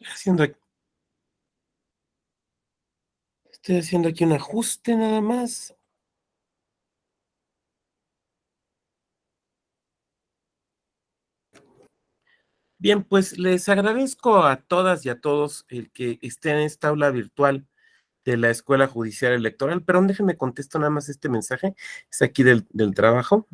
haciendo, ac- Estoy haciendo aquí un ajuste nada más. Bien, pues les agradezco a todas y a todos el que estén en esta aula virtual de la Escuela Judicial Electoral. Perdón, déjenme contesto nada más este mensaje. Es aquí del trabajo.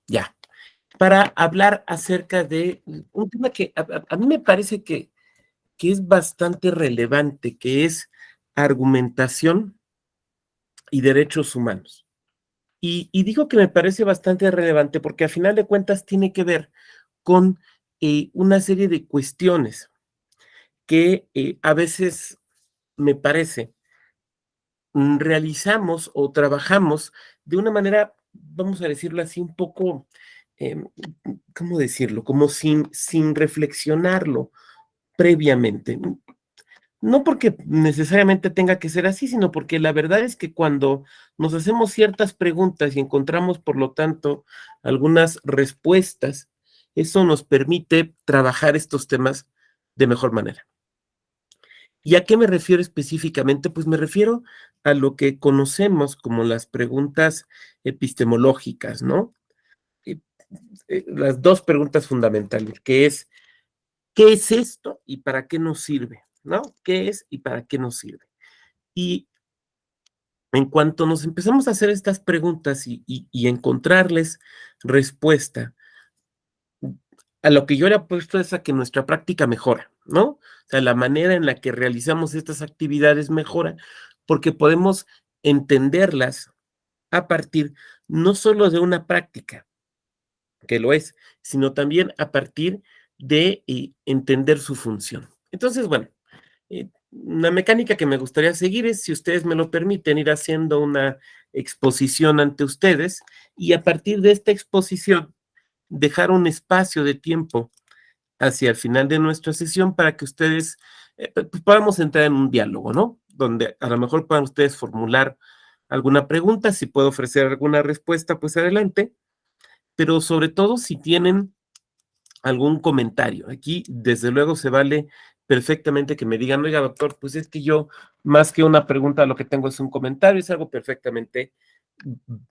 Ya. Para hablar acerca de un tema que a mí me parece que es bastante relevante, que es argumentación y derechos humanos. Y digo que me parece bastante relevante porque a final de cuentas tiene que ver con una serie de cuestiones que a veces me parece realizamos o trabajamos de una manera, vamos a decirlo así, un poco, em, ¿cómo decirlo? Como sin reflexionarlo previamente. No porque necesariamente tenga que ser así, sino porque la verdad es que cuando nos hacemos ciertas preguntas y encontramos, por lo tanto, algunas respuestas, eso nos permite trabajar estos temas de mejor manera. ¿Y a qué me refiero específicamente? Pues me refiero a lo que conocemos como las preguntas epistemológicas, ¿no? Eh, las dos preguntas fundamentales, que es, ¿qué es esto y para qué nos sirve? ¿No? ¿Qué es y para qué nos sirve? Y en cuanto nos empezamos a hacer estas preguntas y encontrarles respuesta, a lo que yo le apuesto es a que nuestra práctica mejora, ¿no? O sea, la manera en la que realizamos estas actividades mejora, porque podemos entenderlas a partir no solo de una práctica, que lo es, sino también a partir de entender su función. Entonces, bueno, una mecánica que me gustaría seguir es, si ustedes me lo permiten, ir haciendo una exposición ante ustedes y a partir de esta exposición dejar un espacio de tiempo hacia el final de nuestra sesión para que ustedes pues, podamos entrar en un diálogo, ¿no? Donde a lo mejor puedan ustedes formular alguna pregunta, si puedo ofrecer alguna respuesta, pues adelante, pero sobre todo si tienen algún comentario. Aquí, desde luego, se vale perfectamente que me digan, oiga, doctor, pues es que yo, más que una pregunta, lo que tengo es un comentario, es algo perfectamente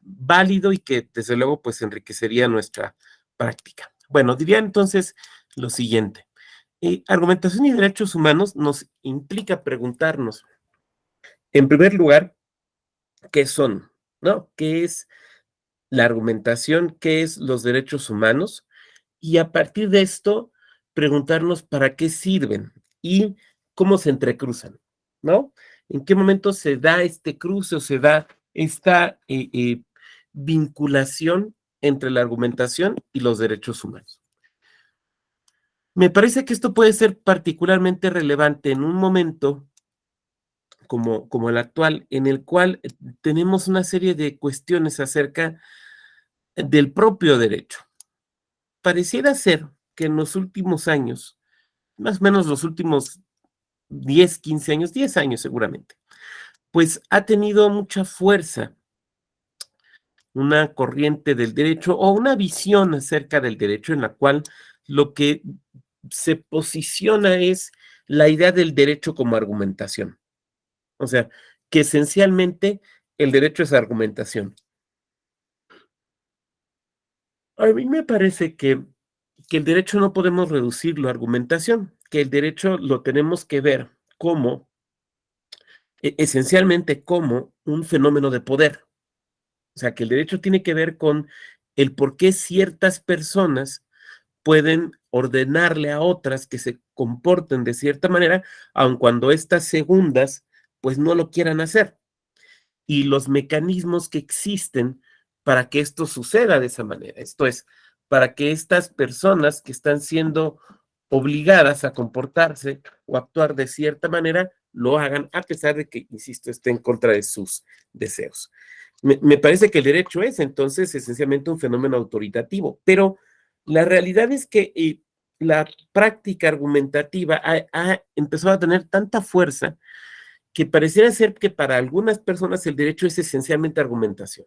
válido y que, desde luego, pues enriquecería nuestra práctica. Bueno, diría entonces lo siguiente. Argumentación y derechos humanos nos implica preguntarnos, en primer lugar, ¿qué son? ¿No? ¿Qué es la argumentación? ¿Qué es los derechos humanos? Y a partir de esto, preguntarnos para qué sirven y cómo se entrecruzan, ¿no? ¿En qué momento se da este cruce o se da esta vinculación entre la argumentación y los derechos humanos? Me parece que esto puede ser particularmente relevante en un momento como el actual, en el cual tenemos una serie de cuestiones acerca del propio derecho. Pareciera ser que en los últimos años, más o menos los últimos 10, 15 años, 10 años seguramente, pues ha tenido mucha fuerza una corriente del derecho o una visión acerca del derecho en la cual lo que se posiciona es la idea del derecho como argumentación. O sea, que esencialmente el derecho es argumentación. A mí me parece que el derecho no podemos reducirlo a argumentación, que el derecho lo tenemos que ver como, esencialmente como un fenómeno de poder. O sea, que el derecho tiene que ver con el por qué ciertas personas pueden ordenarle a otras que se comporten de cierta manera, aun cuando estas segundas, pues no lo quieran hacer. Y los mecanismos que existen para que esto suceda de esa manera. Esto es, para que estas personas que están siendo obligadas a comportarse o actuar de cierta manera, lo hagan a pesar de que, insisto, esté en contra de sus deseos. Me parece que el derecho es entonces esencialmente un fenómeno autoritativo, pero la realidad es que la práctica argumentativa ha empezado a tener tanta fuerza que pareciera ser que para algunas personas el derecho es esencialmente argumentación.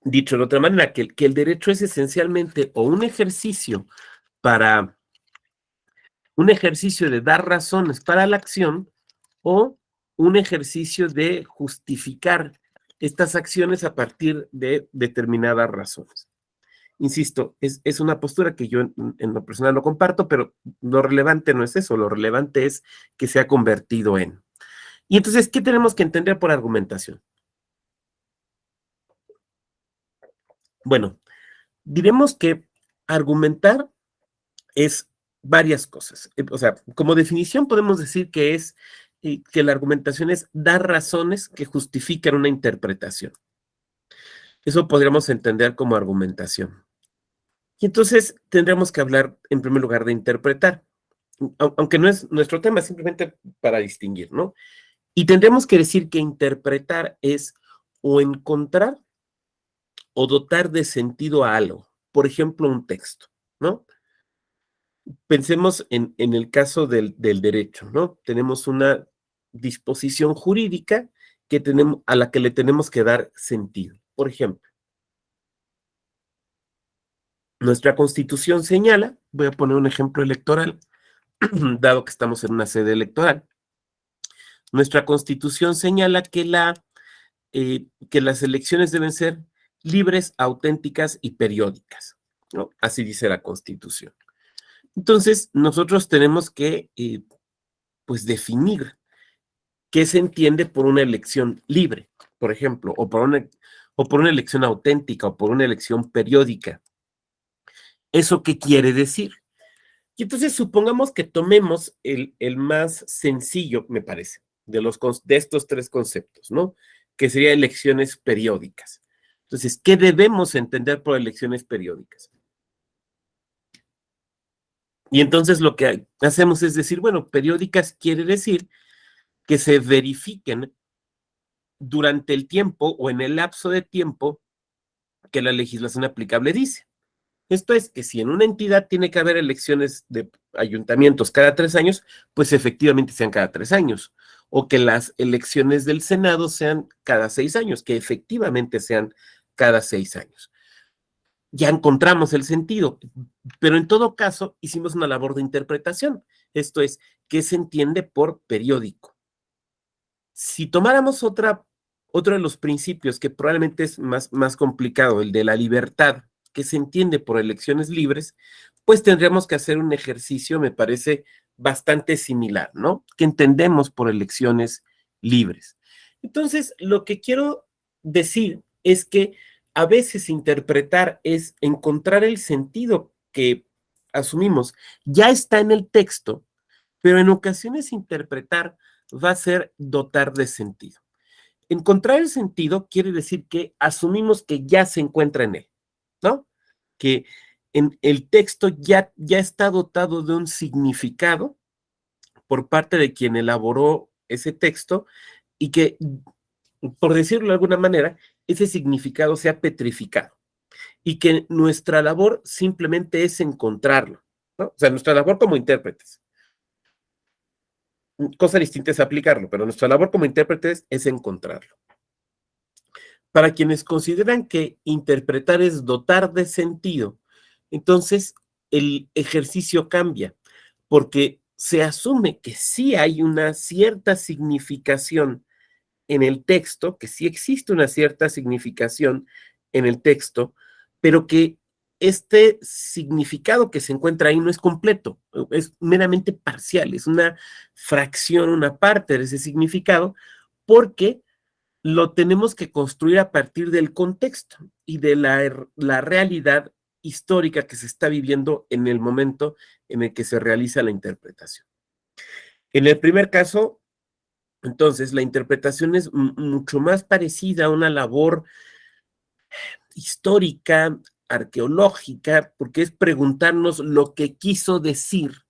Dicho de otra manera, que el derecho es esencialmente o para un ejercicio de dar razones para la acción o un ejercicio de justificar estas acciones a partir de determinadas razones. Insisto, es una postura que yo en lo personal no comparto, pero lo relevante no es eso, lo relevante es que se ha convertido en. Y entonces, ¿qué tenemos que entender por argumentación? Bueno, diremos que argumentar es varias cosas. O sea, como definición podemos decir que es que la argumentación es dar razones que justifican una interpretación. Eso podríamos entender como argumentación. Y entonces tendremos que hablar en primer lugar de interpretar, aunque no es nuestro tema, simplemente para distinguir, ¿no? Y tendremos que decir que interpretar es o encontrar o dotar de sentido a algo, por ejemplo, un texto, ¿no? Pensemos en el caso del derecho, ¿no? Tenemos una disposición jurídica a la que le tenemos que dar sentido. Por ejemplo, nuestra Constitución señala, voy a poner un ejemplo electoral, dado que estamos en una sede electoral, nuestra Constitución señala que las elecciones deben ser libres, auténticas y periódicas, ¿no? Así dice la Constitución. Entonces, nosotros tenemos que, pues, definir qué se entiende por una elección libre, por ejemplo, o por una elección auténtica o por una elección periódica. ¿Eso qué quiere decir? Y entonces supongamos que tomemos el más sencillo, me parece, de estos tres conceptos, ¿no? Que sería elecciones periódicas. Entonces, ¿qué debemos entender por elecciones periódicas? Y entonces lo que hacemos es decir, bueno, periódicas quiere decir que se verifiquen durante el tiempo o en el lapso de tiempo que la legislación aplicable dice. Esto es que si en una entidad tiene que haber elecciones de ayuntamientos cada 3 años, pues efectivamente sean cada 3 años. O que las elecciones del Senado sean cada 6 años, que efectivamente sean cada 6 años. Ya encontramos el sentido, pero en todo caso hicimos una labor de interpretación. Esto es, ¿qué se entiende por periódico? Si tomáramos otro de los principios que probablemente es más complicado, el de la libertad, que se entiende por elecciones libres, pues tendríamos que hacer un ejercicio, me parece, bastante similar, ¿no? Que entendemos por elecciones libres. Entonces, lo que quiero decir es que a veces interpretar es encontrar el sentido que asumimos ya está en el texto, pero en ocasiones interpretar va a ser dotar de sentido. Encontrar el sentido quiere decir que asumimos que ya se encuentra en él, ¿no? Que en el texto ya está dotado de un significado por parte de quien elaboró ese texto y que, por decirlo de alguna manera, ese significado se ha petrificado y que nuestra labor simplemente es encontrarlo, ¿no? O sea, nuestra labor como intérpretes. Cosa distinta es aplicarlo, pero nuestra labor como intérpretes es encontrarlo. Para quienes consideran que interpretar es dotar de sentido, entonces el ejercicio cambia, porque se asume que sí hay una cierta significación en el texto, que sí existe una cierta significación en el texto, pero que este significado que se encuentra ahí no es completo, es meramente parcial, es una fracción, una parte de ese significado, porque lo tenemos que construir a partir del contexto y de la realidad histórica que se está viviendo en el momento en el que se realiza la interpretación. En el primer caso, entonces, la interpretación es mucho más parecida a una labor histórica, arqueológica, porque es preguntarnos lo que quiso decir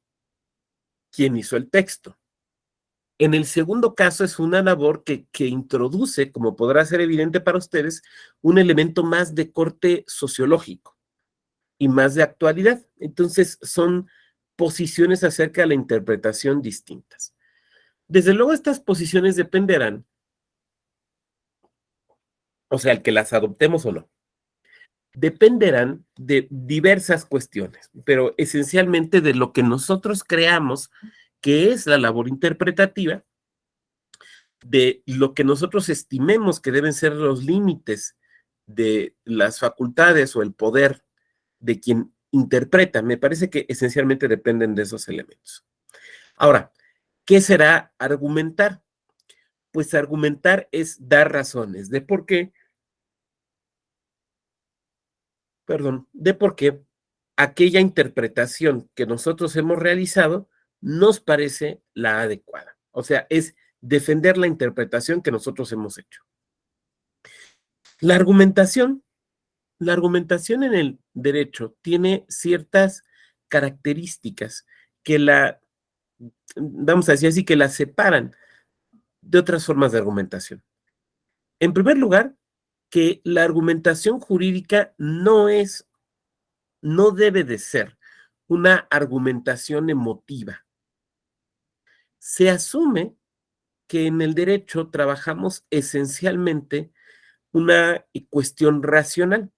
quien hizo el texto. En el segundo caso es una labor que introduce, como podrá ser evidente para ustedes, un elemento más de corte sociológico y más de actualidad. Entonces, son posiciones acerca de la interpretación distintas. Desde luego, estas posiciones dependerán, o sea, el que las adoptemos o no, dependerán de diversas cuestiones, pero esencialmente de lo que nosotros creamos que es la labor interpretativa, de lo que nosotros estimemos que deben ser los límites de las facultades o el poder de quien interpreta. Me parece que esencialmente dependen de esos elementos. Ahora, ¿qué será argumentar? Pues argumentar es dar razones de por qué, perdón, de por qué aquella interpretación que nosotros hemos realizado nos parece la adecuada. O sea, es defender la interpretación que nosotros hemos hecho. La argumentación, la argumentación en el derecho tiene ciertas características que vamos a decir así, que la separan de otras formas de argumentación. En primer lugar, que la argumentación jurídica no debe de ser una argumentación emotiva. Se asume que en el derecho trabajamos esencialmente una cuestión racional,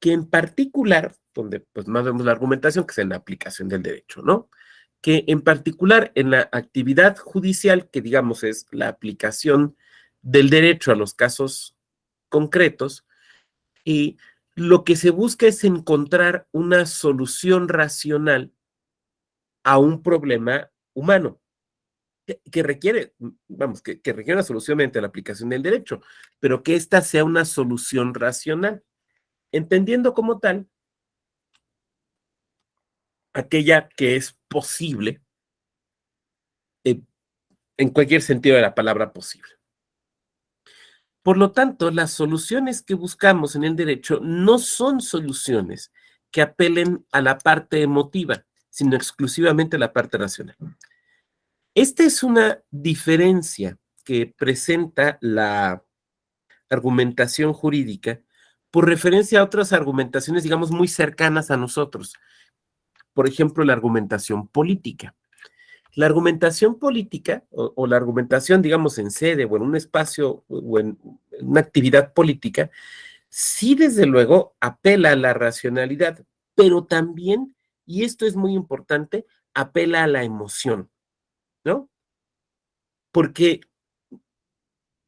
que en particular, donde pues más vemos la argumentación, que es en la aplicación del derecho, ¿no? Que en particular en la actividad judicial, que digamos es la aplicación del derecho a los casos concretos, y lo que se busca es encontrar una solución racional a un problema humano que requiere, vamos, que requiere una solución mediante la aplicación del derecho, pero que ésta sea una solución racional, entendiendo como tal aquella que es posible eh, en cualquier sentido de la palabra posible. Por lo tanto, las soluciones que buscamos en el derecho no son soluciones que apelen a la parte emotiva, sino exclusivamente a la parte racional. Esta es una diferencia que presenta la argumentación jurídica por referencia a otras argumentaciones, digamos, muy cercanas a nosotros. Por ejemplo, la argumentación política. La argumentación política o la argumentación, digamos, en sede o en un espacio o en una actividad política, sí, desde luego, apela a la racionalidad, pero también, y esto es muy importante, apela a la emoción, ¿no? Porque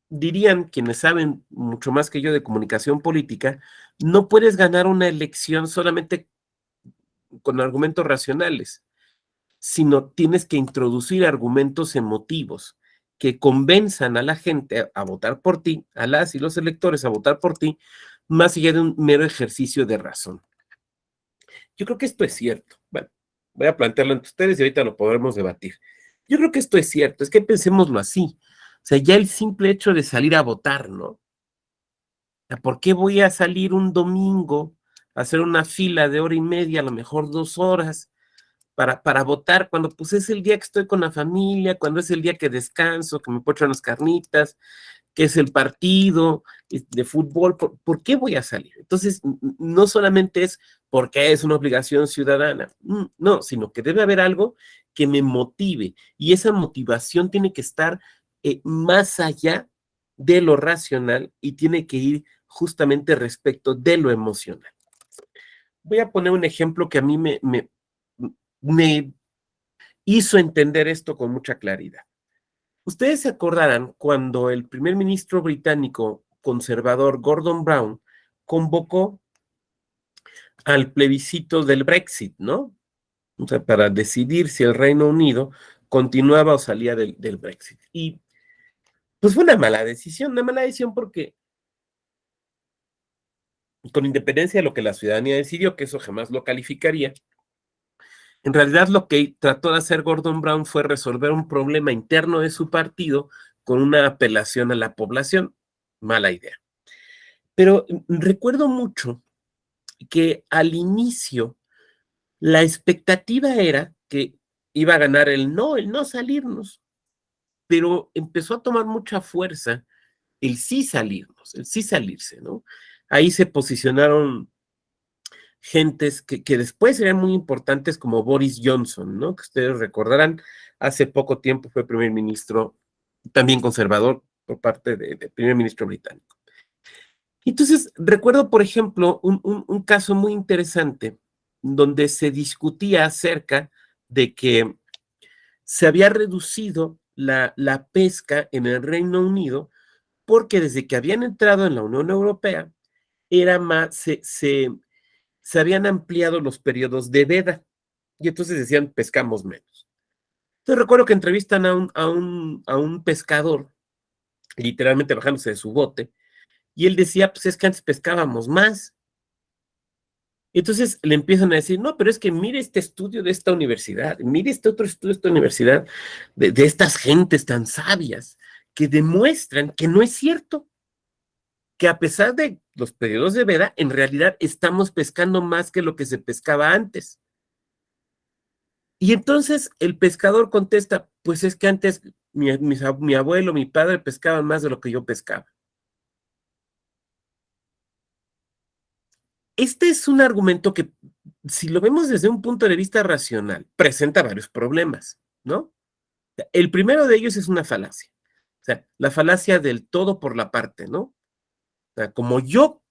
dirían quienes saben mucho más que yo de comunicación política, no puedes ganar una elección solamente con argumentos racionales, sino tienes que introducir argumentos emotivos que convenzan a la gente a votar por ti, a las y los electores a votar por ti, más allá de un mero ejercicio de razón. Yo creo que esto es cierto. Bueno, voy a plantearlo ante ustedes y ahorita lo podremos debatir. Yo creo que esto es cierto, es que pensémoslo así. O sea, ya el simple hecho de salir a votar, ¿no? ¿Por qué voy a salir un domingo a hacer una fila de hora y media, a lo mejor 2 horas, para votar, cuando pues es el día que estoy con la familia, cuando es el día que descanso, que me puedo echar unas carnitas, que es el partido de fútbol? ¿Por qué voy a salir? Entonces, no solamente es porque es una obligación ciudadana, no, sino que debe haber algo que me motive, y esa motivación tiene que estar más allá de lo racional y tiene que ir justamente respecto de lo emocional. Voy a poner un ejemplo que a mí me hizo entender esto con mucha claridad. Ustedes se acordarán cuando el primer ministro británico conservador Gordon Brown convocó al plebiscito del Brexit, ¿no? O sea, para decidir si el Reino Unido continuaba o salía del Brexit. Y pues fue una mala decisión porque con independencia de lo que la ciudadanía decidió, que eso jamás lo calificaría, en realidad lo que trató de hacer Gordon Brown fue resolver un problema interno de su partido con una apelación a la población. Mala idea. Pero recuerdo mucho que al inicio la expectativa era que iba a ganar el no salirnos, pero empezó a tomar mucha fuerza el sí salirnos, el sí salirse, ¿no? Ahí se posicionaron gentes que después serían muy importantes como Boris Johnson, ¿no? Que ustedes recordarán, hace poco tiempo fue primer ministro, también conservador por parte del primer ministro británico. Entonces, recuerdo, por ejemplo, un caso muy interesante donde se discutía acerca de que se había reducido la pesca en el Reino Unido porque desde que habían entrado en la Unión Europea, era más, se habían ampliado los periodos de veda y entonces decían pescamos menos. Entonces recuerdo que entrevistan a un pescador, literalmente bajándose de su bote, y él decía, pues es que antes pescábamos más. Entonces le empiezan a decir, no, pero es que mire este estudio de esta universidad, mire este otro estudio de esta universidad, de estas gentes tan sabias que demuestran que no es cierto, que a pesar de los periodos de veda, en realidad estamos pescando más que lo que se pescaba antes. Y entonces el pescador contesta, pues es que antes mi abuelo, mi padre pescaban más de lo que yo pescaba. Este es un argumento que, si lo vemos desde un punto de vista racional, presenta varios problemas, ¿no? El primero de ellos es una falacia. O sea, la falacia del todo por la parte, ¿no? O sea, como yo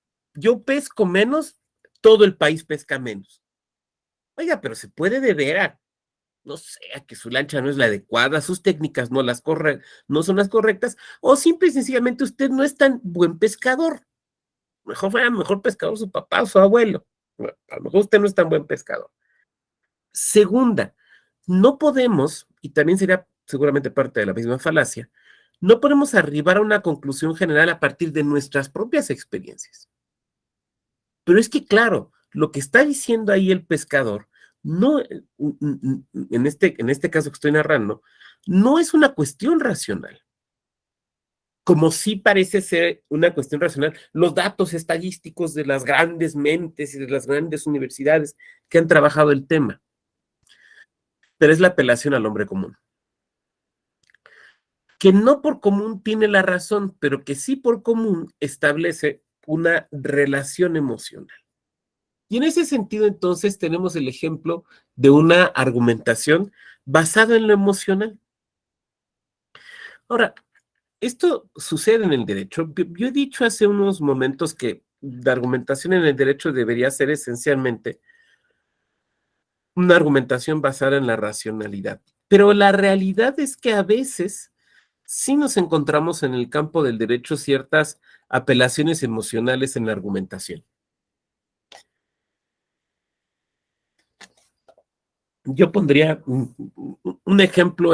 pesco menos, todo el país pesca menos. Oiga, pero se puede deber a, no sé, a que su lancha no es la adecuada, sus técnicas no son las correctas, o simple y sencillamente usted no es tan buen pescador. Mejor fuera mejor pescador su papá o su abuelo. Bueno, a lo mejor usted no es tan buen pescador. Segunda, no podemos, y también sería seguramente parte de la misma falacia, no podemos arribar a una conclusión general a partir de nuestras propias experiencias. Pero es que, claro, lo que está diciendo ahí el pescador, no, en este caso que estoy narrando, no es una cuestión racional, como sí parece ser una cuestión racional. Los datos estadísticos de las grandes mentes y de las grandes universidades que han trabajado el tema, pero es la apelación al hombre común, que no por común tiene la razón, pero que sí por común establece una relación emocional. Y en ese sentido, entonces, tenemos el ejemplo de una argumentación basada en lo emocional. Ahora, esto sucede en el derecho. Yo he dicho hace unos momentos que la argumentación en el derecho debería ser esencialmente una argumentación basada en la racionalidad. Pero la realidad es que a veces sí nos encontramos en el campo del derecho ciertas apelaciones emocionales en la argumentación. Yo pondría un ejemplo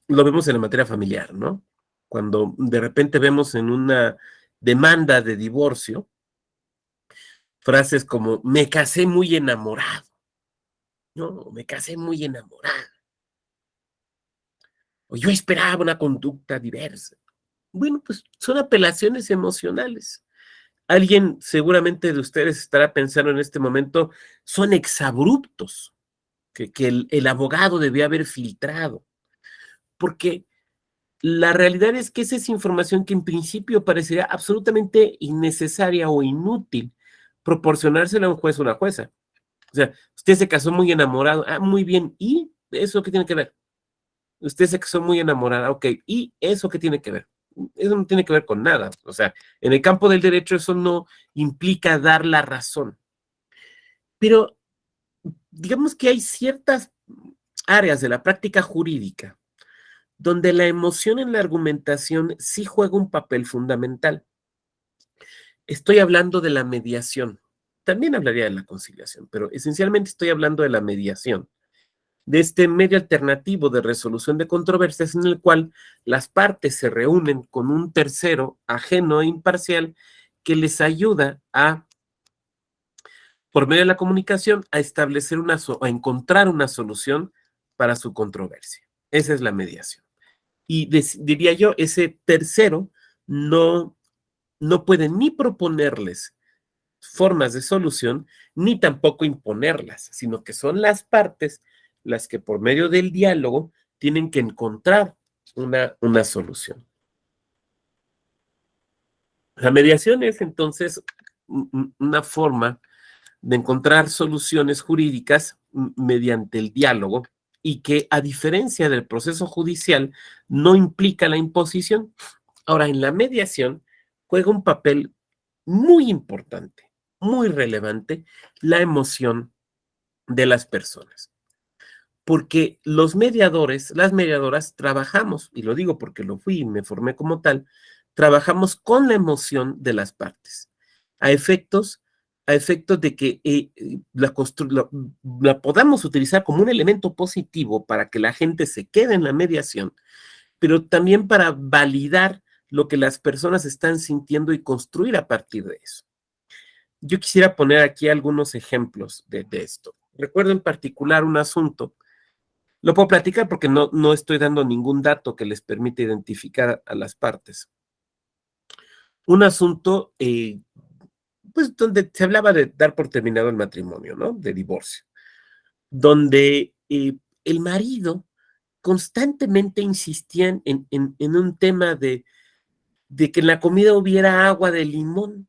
lo vemos en la materia familiar, ¿no? Cuando de repente vemos en una demanda de divorcio frases como me casé muy enamorado, ¿no? Me casé muy enamorada, o yo esperaba una conducta diversa. Bueno, pues son apelaciones emocionales. Alguien seguramente de ustedes estará pensando en este momento, son exabruptos que el abogado debió haber filtrado, porque la realidad es que esa es información que en principio parecería absolutamente innecesaria o inútil proporcionársela a un juez o una jueza. O sea, usted se casó muy enamorado, muy bien, ¿y eso qué tiene que ver? Usted se casó muy enamorada, ok, ¿y eso qué tiene que ver? Eso no tiene que ver con nada. O sea, en el campo del derecho eso no implica dar la razón. Pero digamos que hay ciertas áreas de la práctica jurídica donde la emoción en la argumentación sí juega un papel fundamental. Estoy hablando de la mediación. También hablaría de la conciliación, pero esencialmente estoy hablando de la mediación, de este medio alternativo de resolución de controversias en el cual las partes se reúnen con un tercero ajeno e imparcial que les ayuda a, por medio de la comunicación, a establecer a encontrar una solución para su controversia. Esa es la mediación. Y diría yo, ese tercero no, no puede ni proponerles formas de solución, ni tampoco imponerlas, sino que son las partes las que por medio del diálogo tienen que encontrar una solución. La mediación es entonces una forma de encontrar soluciones jurídicas mediante el diálogo y que, a diferencia del proceso judicial, no implica la imposición. Ahora, en la mediación juega un papel muy importante, muy relevante, la emoción de las personas. Porque los mediadores, las mediadoras, trabajamos, y lo digo porque lo fui y me formé como tal, trabajamos con la emoción de las partes, a efectos, a efectos de que la podamos utilizar como un elemento positivo para que la gente se quede en la mediación, pero también para validar lo que las personas están sintiendo y construir a partir de eso. Yo quisiera poner aquí algunos ejemplos de esto. Recuerdo en particular un asunto. Lo puedo platicar porque no estoy dando ningún dato que les permita identificar a las partes. Un asunto, pues, donde se hablaba de dar por terminado el matrimonio, ¿no? De divorcio. Donde el marido constantemente insistía en un tema de que en la comida hubiera agua de limón.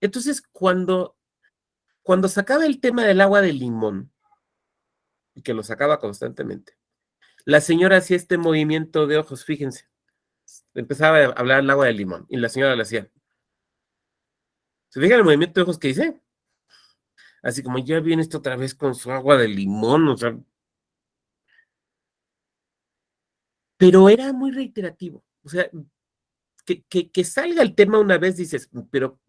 Entonces, cuando sacaba el tema del agua de limón, y que lo sacaba constantemente, la señora hacía este movimiento de ojos, fíjense. Empezaba a hablar el agua de limón y la señora le hacía. ¿Se fijan el movimiento de ojos que hice? Así como ya viene esto otra vez con su agua de limón, o sea. Pero era muy reiterativo. O sea, que salga el tema una vez, dices, pero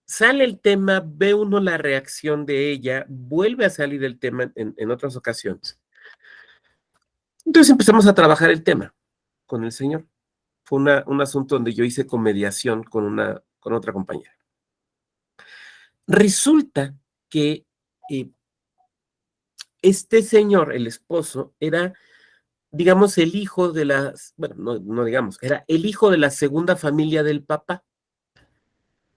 sale el tema, ve uno la reacción de ella, vuelve a salir el tema en otras ocasiones. Entonces empezamos a trabajar el tema con el señor. Fue un asunto donde yo hice comediación con otra compañera. Resulta que este señor, el esposo, era, digamos, el hijo de las, bueno, no digamos, era el hijo de la segunda familia del papá.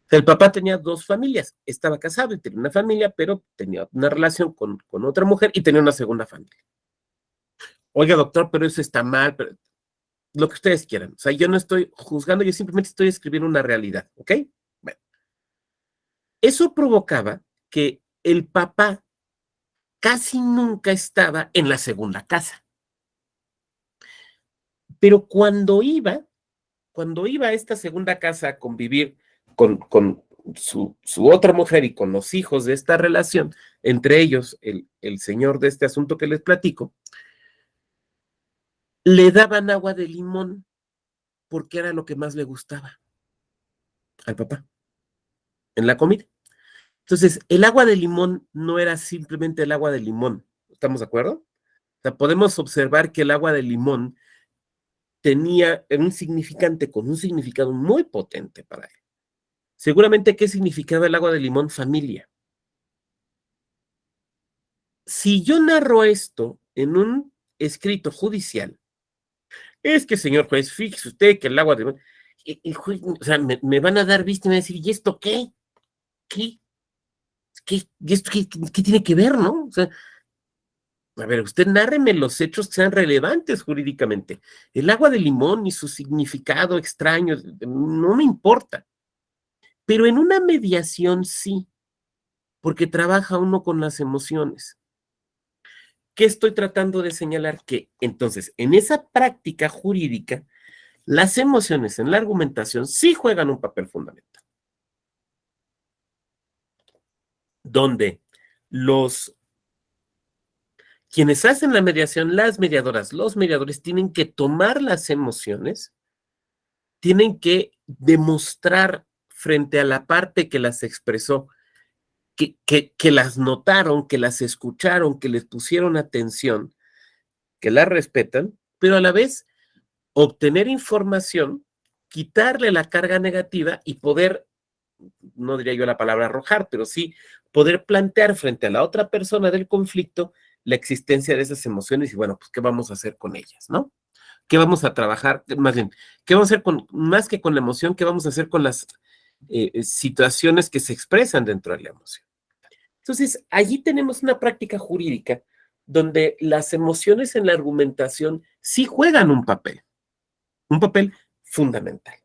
El papá tenía dos familias, estaba casado y tenía una familia, pero tenía una relación con otra mujer y tenía una segunda familia. Oiga, doctor, pero eso está mal, pero lo que ustedes quieran. O sea, yo no estoy juzgando, yo simplemente estoy escribiendo una realidad, ¿ok? Bueno, eso provocaba que el papá casi nunca estaba en la segunda casa. Pero cuando iba a esta segunda casa a convivir con su otra mujer y con los hijos de esta relación, entre ellos el señor de este asunto que les platico, le daban agua de limón porque era lo que más le gustaba al papá en la comida. Entonces, el agua de limón no era simplemente el agua de limón, ¿estamos de acuerdo? O sea, podemos observar que el agua de limón tenía un significante con un significado muy potente para él. Seguramente, ¿qué significaba el agua de limón? Familia. Si yo narro esto en un escrito judicial, es que, señor juez, fíjese usted que el agua de limón, el juez, o sea, me van a dar vista y me van a decir, ¿y esto qué? ¿Qué? ¿Y esto qué tiene que ver, no? O sea, a ver, usted nárreme los hechos que sean relevantes jurídicamente. El agua de limón y su significado extraño, no me importa. Pero en una mediación sí, porque trabaja uno con las emociones. ¿Qué estoy tratando de señalar? Que entonces, en esa práctica jurídica, las emociones en la argumentación sí juegan un papel fundamental, donde quienes hacen la mediación, las mediadoras, los mediadores, tienen que tomar las emociones, tienen que demostrar frente a la parte que las expresó, que las notaron, que las escucharon, que les pusieron atención, que las respetan, pero a la vez obtener información, quitarle la carga negativa y poder, no diría yo la palabra arrojar, pero sí poder plantear frente a la otra persona del conflicto la existencia de esas emociones y bueno, pues qué vamos a hacer con ellas, ¿no? ¿Qué vamos a trabajar? Más bien, ¿qué vamos a hacer más que con la emoción, qué vamos a hacer con las situaciones que se expresan dentro de la emoción? Entonces, allí tenemos una práctica jurídica donde las emociones en la argumentación sí juegan un papel fundamental.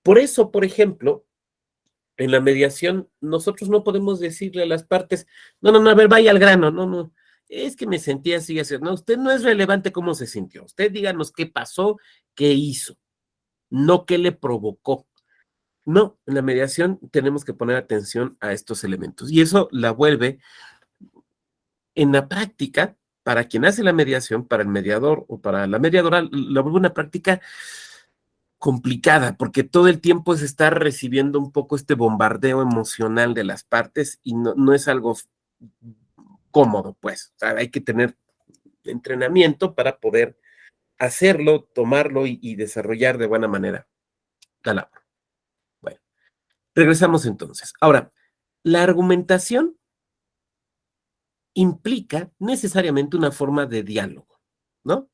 Por eso, por ejemplo, En la mediación, nosotros no podemos decirle a las partes, no, no, no, a ver, vaya al grano, no, no, es que me sentí así, así, no, usted no es relevante cómo se sintió, usted díganos qué pasó, qué hizo, no qué le provocó. No, en la mediación tenemos que poner atención a estos elementos y eso la vuelve en la práctica, para quien hace la mediación, para el mediador o para la mediadora, la vuelve una práctica complicada, porque todo el tiempo es estar recibiendo un poco este bombardeo emocional de las partes y no, no es algo cómodo, pues. O sea, hay que tener entrenamiento para poder hacerlo, tomarlo y desarrollar de buena manera la labor. Bueno, regresamos entonces. Ahora, la argumentación implica necesariamente una forma de diálogo, ¿no?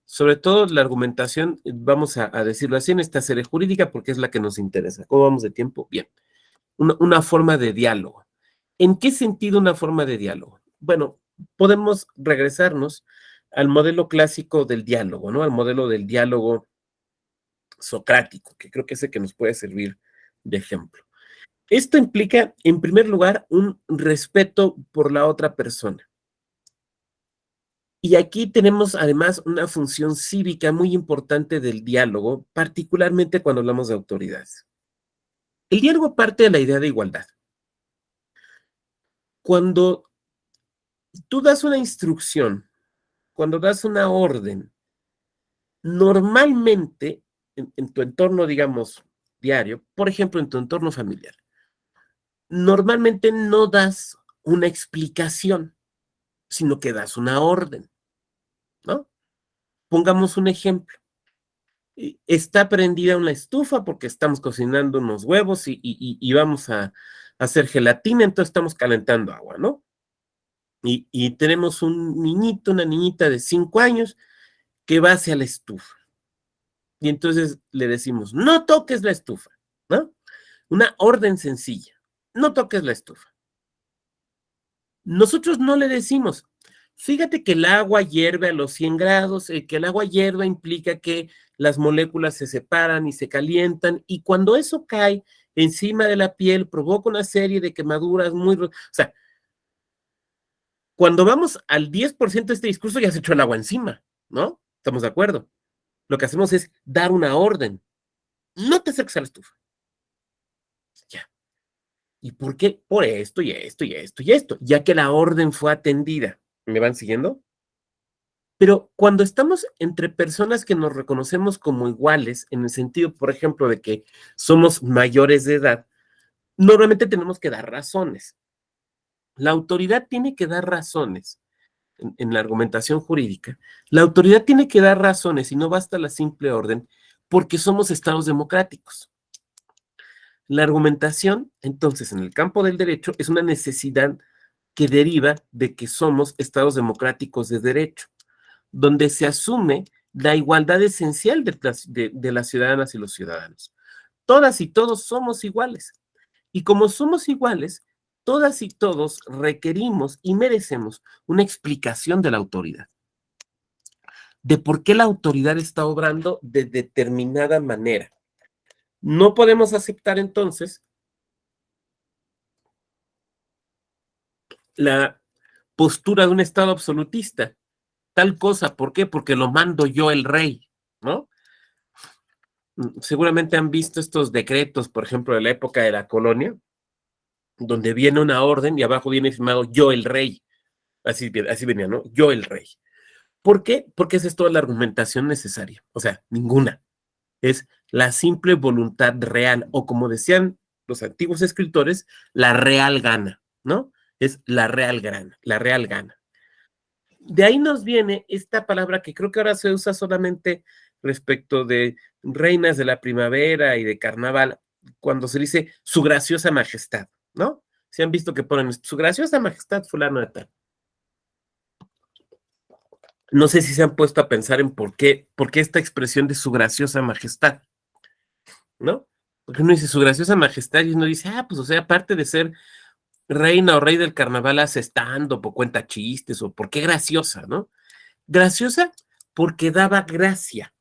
Sobre todo la argumentación, vamos a decirlo así, en esta serie jurídica, porque es la que nos interesa. ¿Cómo vamos de tiempo? Bien. Una forma de diálogo. ¿En qué sentido una forma de diálogo? Bueno, podemos regresarnos al modelo clásico del diálogo, ¿no? Al modelo del diálogo socrático, que creo que es el que nos puede servir de ejemplo. Esto implica, en primer lugar, un respeto por la otra persona. Y aquí tenemos además una función cívica muy importante del diálogo, particularmente cuando hablamos de autoridades. El diálogo parte de la idea de igualdad. Cuando tú das una instrucción, cuando das una orden, normalmente en tu entorno, digamos, diario, por ejemplo, en tu entorno familiar, normalmente no das una explicación, sino que das una orden, ¿no? Pongamos un ejemplo. Está prendida una estufa porque estamos cocinando unos huevos y vamos a hacer gelatina, entonces estamos calentando agua, ¿no? Y tenemos un niñito, una niñita de 5 años que va hacia la estufa. Y entonces le decimos, no toques la estufa, ¿no? Una orden sencilla, no toques la estufa. Nosotros no le decimos, fíjate que el agua hierve a los 100 grados, que el agua hierva implica que las moléculas se separan y se calientan, y cuando eso cae encima de la piel provoca una serie de quemaduras muy... O sea, cuando vamos al 10% de este discurso ya se echó el agua encima, ¿no? ¿Estamos de acuerdo? Lo que hacemos es dar una orden. No te acerques a la estufa. Ya. ¿Y por qué? Por esto y esto y esto y esto, ya que la orden fue atendida. ¿Me van siguiendo? Pero cuando estamos entre personas que nos reconocemos como iguales, en el sentido, por ejemplo, de que somos mayores de edad, normalmente tenemos que dar razones. La autoridad tiene que dar razones en la argumentación jurídica. La autoridad tiene que dar razones y no basta la simple orden porque somos estados democráticos. La argumentación, entonces, en el campo del derecho es una necesidad que deriva de que somos estados democráticos de derecho, donde se asume la igualdad esencial de las ciudadanas y los ciudadanos. Todas y todos somos iguales. Y como somos iguales, todas y todos requerimos y merecemos una explicación de la autoridad, de por qué la autoridad está obrando de determinada manera. No podemos aceptar entonces la postura de un Estado absolutista. Tal cosa, ¿por qué? Porque lo mando yo el rey, ¿no? Seguramente han visto estos decretos, por ejemplo, de la época de la colonia, donde viene una orden y abajo viene firmado yo el rey. Así venía, ¿no? Yo el rey. ¿Por qué? Porque esa es toda la argumentación necesaria. O sea, ninguna. Es la simple voluntad real, o como decían los antiguos escritores, la real gana, ¿no? Es la real gana, la real gana. De ahí nos viene esta palabra que creo que ahora se usa solamente respecto de reinas de la primavera y de carnaval, cuando se dice su graciosa majestad, ¿no? Se han visto que ponen su graciosa majestad fulano de tal. No sé si se han puesto a pensar en por qué esta expresión de su graciosa majestad, ¿no? Porque uno dice su graciosa majestad y uno dice, pues o sea, aparte de ser reina o rey del carnaval, hace stand-up o cuenta chistes o por qué graciosa, ¿no? Graciosa porque daba gracia,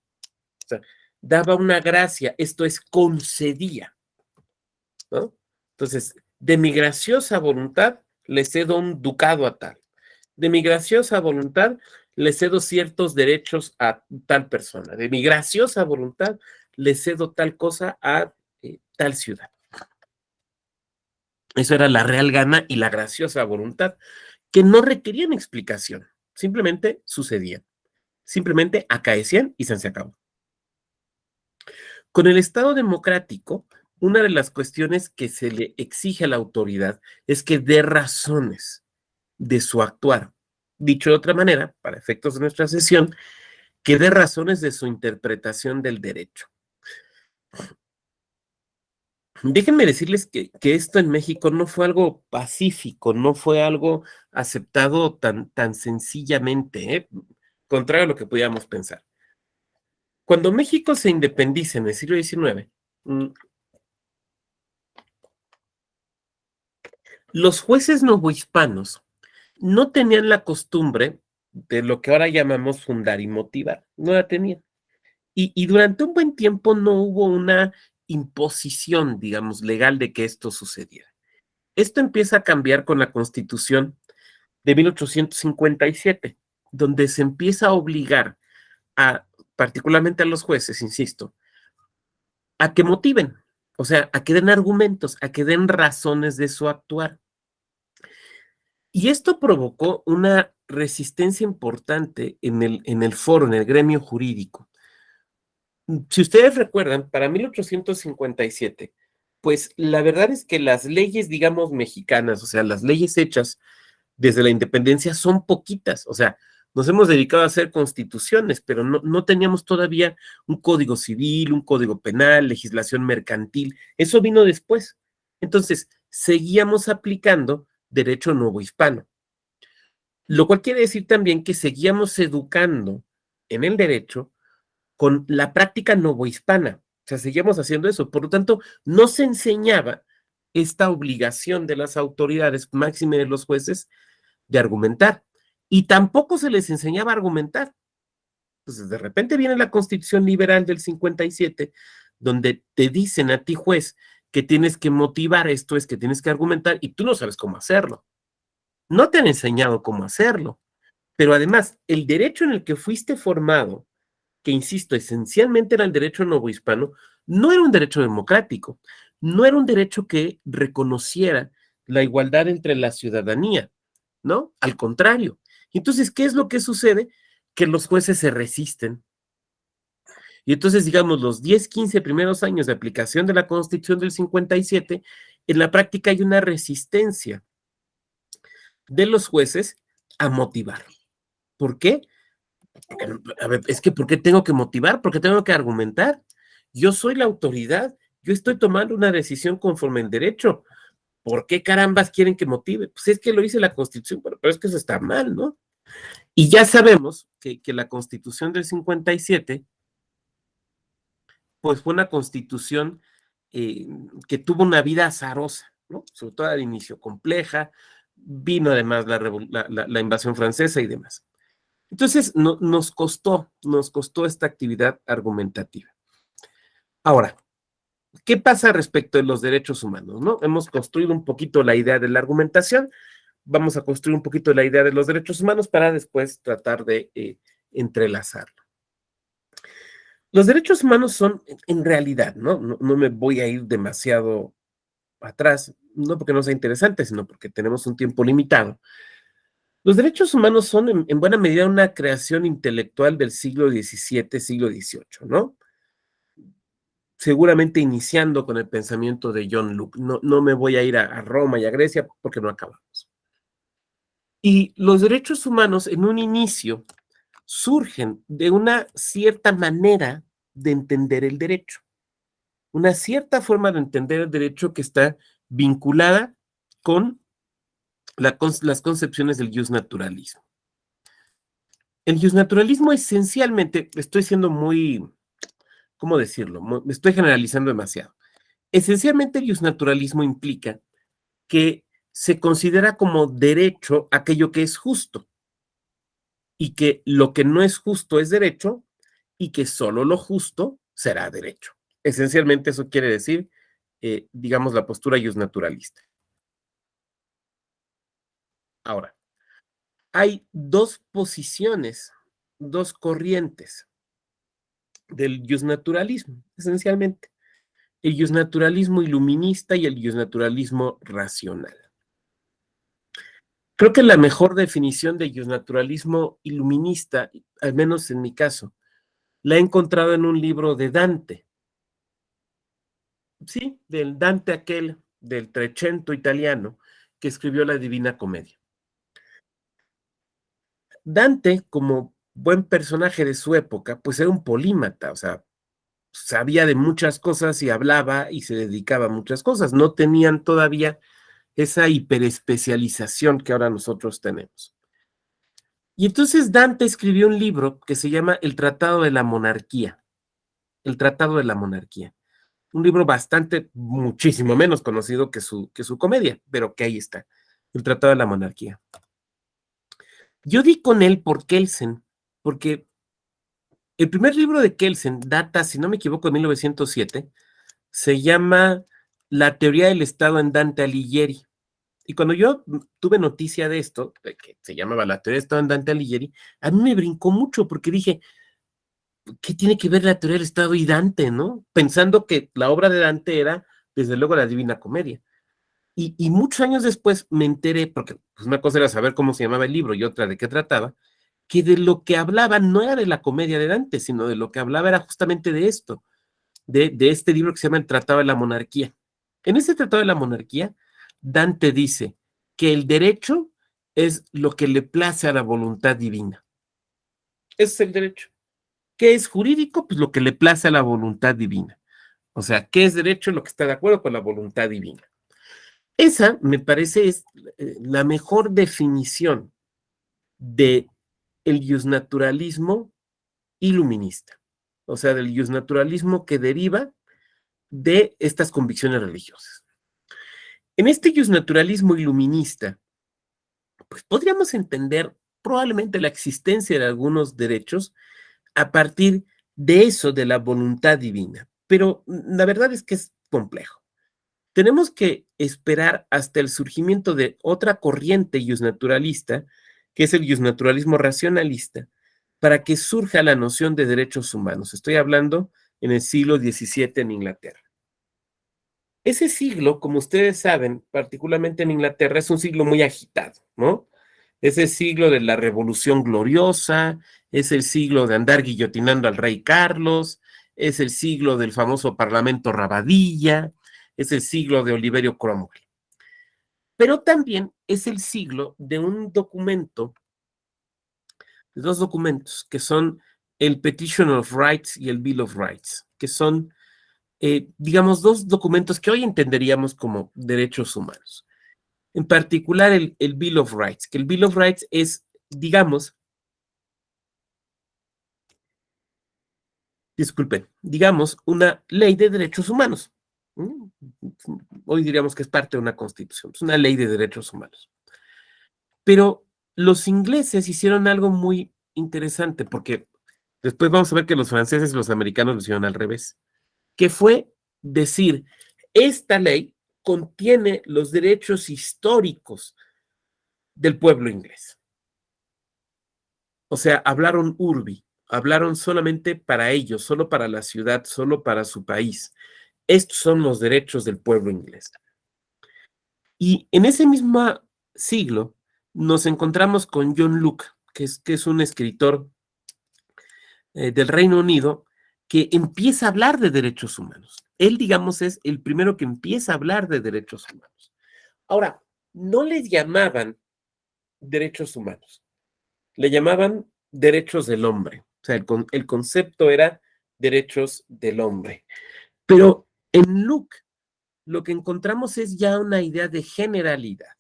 o sea, daba una gracia, esto es concedía, ¿no? Entonces, de mi graciosa voluntad le cedo un ducado a tal. De mi graciosa voluntad le cedo ciertos derechos a tal persona. De mi graciosa voluntad le cedo tal cosa a tal ciudad. Eso era la real gana y la graciosa voluntad, que no requerían explicación, simplemente sucedían, simplemente acaecían y se acabó. Con el Estado democrático, una de las cuestiones que se le exige a la autoridad es que dé razones de su actuar. Dicho de otra manera, para efectos de nuestra sesión, que dé razones de su interpretación del derecho. Déjenme decirles que esto en México no fue algo pacífico, no fue algo aceptado tan sencillamente, contrario a lo que podíamos pensar. Cuando México se independiza en el siglo XIX, los jueces novohispanos no tenían la costumbre de lo que ahora llamamos fundar y motivar, no la tenían. Y durante un buen tiempo no hubo una imposición, digamos, legal de que esto sucediera. Esto empieza a cambiar con la Constitución de 1857, donde se empieza a obligar a, particularmente a los jueces, insisto, a que motiven, o sea, a que den argumentos, a que den razones de su actuar. Y esto provocó una resistencia importante en el foro, en el gremio jurídico. Si ustedes recuerdan, para 1857, pues la verdad es que las leyes, digamos, mexicanas, o sea, las leyes hechas desde la independencia son poquitas, o sea, nos hemos dedicado a hacer constituciones, pero no teníamos todavía un código civil, un código penal, legislación mercantil, eso vino después. Entonces, seguíamos aplicando derecho nuevo hispano, lo cual quiere decir también que seguíamos educando en el derecho con la práctica novohispana, o sea, seguíamos haciendo eso, por lo tanto, no se enseñaba esta obligación de las autoridades, máxime de los jueces, de argumentar. Y tampoco se les enseñaba a argumentar. Entonces, de repente viene la Constitución Liberal del 57, donde te dicen a ti, juez, que tienes que motivar, esto es, que tienes que argumentar, y tú no sabes cómo hacerlo. No te han enseñado cómo hacerlo. Pero además, el derecho en el que fuiste formado, que insisto, esencialmente era el derecho novohispano, no era un derecho democrático, no era un derecho que reconociera la igualdad entre la ciudadanía, ¿no? Al contrario. Entonces, ¿qué es lo que sucede? Que los jueces se resisten. Y entonces, digamos, los 10, 15 primeros años de aplicación de la Constitución del 57, en la práctica hay una resistencia de los jueces a motivar. ¿Por qué? Porque, a ver, es que ¿por qué tengo que motivar? ¿Por qué tengo que argumentar? Yo soy la autoridad, yo estoy tomando una decisión conforme al derecho. ¿Por qué carambas quieren que motive? Pues es que lo dice la Constitución, pero es que eso está mal, ¿no? Y ya sabemos que la Constitución del 57, pues fue una Constitución eh, que tuvo una vida azarosa, ¿no? Sobre todo al inicio, compleja, vino además la invasión francesa y demás. Entonces, nos costó esta actividad argumentativa. Ahora, ¿qué pasa respecto de los derechos humanos, no? Hemos construido un poquito la idea de la argumentación, vamos a construir un poquito la idea de los derechos humanos para después tratar de entrelazarlo. Los derechos humanos son, en realidad, no me voy a ir demasiado atrás, no porque no sea interesante, sino porque tenemos un tiempo limitado. Los derechos humanos son, en buena medida, una creación intelectual del siglo XVII, siglo XVIII, ¿no? Seguramente iniciando con el pensamiento de John Locke. No me voy a ir a Roma y a Grecia porque no acabamos. Y los derechos humanos, en un inicio, surgen de una cierta manera de entender el derecho, una cierta forma de entender el derecho que está vinculada con las concepciones del justnaturalismo. El justnaturalismo esencialmente, estoy siendo muy, ¿cómo decirlo? Me estoy generalizando demasiado. Esencialmente el justnaturalismo implica que se considera como derecho aquello que es justo y que lo que no es justo es derecho y que solo lo justo será derecho. Esencialmente eso quiere decir digamos, la postura justnaturalista. Ahora, hay dos posiciones, dos corrientes del justnaturalismo, esencialmente. El justnaturalismo iluminista y el justnaturalismo racional. Creo que la mejor definición de justnaturalismo iluminista, al menos en mi caso, la he encontrado en un libro de Dante, sí, del Dante aquel, del Trecento italiano, que escribió la Divina Comedia. Dante, como buen personaje de su época, pues era un polímata, o sea, sabía de muchas cosas y hablaba y se dedicaba a muchas cosas. No tenían todavía esa hiperespecialización que ahora nosotros tenemos. Y entonces Dante escribió un libro que se llama El Tratado de la Monarquía. El Tratado de la Monarquía. Un libro bastante, muchísimo menos conocido que su comedia, pero que ahí está. El Tratado de la Monarquía. Yo di con él por Kelsen, porque el primer libro de Kelsen data, si no me equivoco, de 1907, se llama La teoría del Estado en Dante Alighieri. Y cuando yo tuve noticia de esto, de que se llamaba La teoría del Estado en Dante Alighieri, a mí me brincó mucho porque dije, ¿qué tiene que ver la teoría del Estado y Dante, no? Pensando que la obra de Dante era, desde luego, la Divina Comedia. Y muchos años después me enteré, porque pues, una cosa era saber cómo se llamaba el libro y otra de qué trataba, que de lo que hablaba no era de la comedia de Dante, sino de lo que hablaba era justamente de esto, de este libro que se llama El Tratado de la Monarquía. En ese Tratado de la Monarquía, Dante dice que el derecho es lo que le place a la voluntad divina. Ese es el derecho. ¿Qué es jurídico? Pues lo que le place a la voluntad divina. O sea, ¿qué es derecho? Lo que está de acuerdo con la voluntad divina. Esa, me parece, es la mejor definición de el justnaturalismo iluminista. O sea, del justnaturalismo que deriva de estas convicciones religiosas. En este justnaturalismo iluminista, pues podríamos entender probablemente la existencia de algunos derechos a partir de eso, de la voluntad divina. Pero la verdad es que es complejo. Tenemos que esperar hasta el surgimiento de otra corriente justnaturalista, que es el justnaturalismo racionalista, para que surja la noción de derechos humanos. Estoy hablando en el siglo XVII en Inglaterra. Ese siglo, como ustedes saben, particularmente en Inglaterra, es un siglo muy agitado, ¿no? Es el siglo de la Revolución Gloriosa, es el siglo de andar guillotinando al rey Carlos, es el siglo del famoso Parlamento Rabadilla, es el siglo de Oliverio Cromwell. Pero también es el siglo de un documento, de dos documentos, que son el Petition of Rights y el Bill of Rights, que son digamos, dos documentos que hoy entenderíamos como derechos humanos. En particular, el Bill of Rights, que el Bill of Rights es, digamos, disculpen, digamos, una ley de derechos humanos. ¿Mm? Hoy diríamos que es parte de una constitución, es una ley de derechos humanos. Pero los ingleses hicieron algo muy interesante, porque después vamos a ver que los franceses y los americanos lo hicieron al revés, que fue decir, esta ley contiene los derechos históricos del pueblo inglés. O sea, hablaron urbi, hablaron solamente para ellos, solo para la ciudad, solo para su país. Estos son los derechos del pueblo inglés. Y en ese mismo siglo nos encontramos con John Locke, que es un escritor del Reino Unido, que empieza a hablar de derechos humanos. Él, digamos, es el primero que empieza a hablar de derechos humanos. Ahora, no les llamaban derechos humanos, le llamaban derechos del hombre. O sea, el concepto era derechos del hombre. Pero en Luke lo que encontramos es ya una idea de generalidad.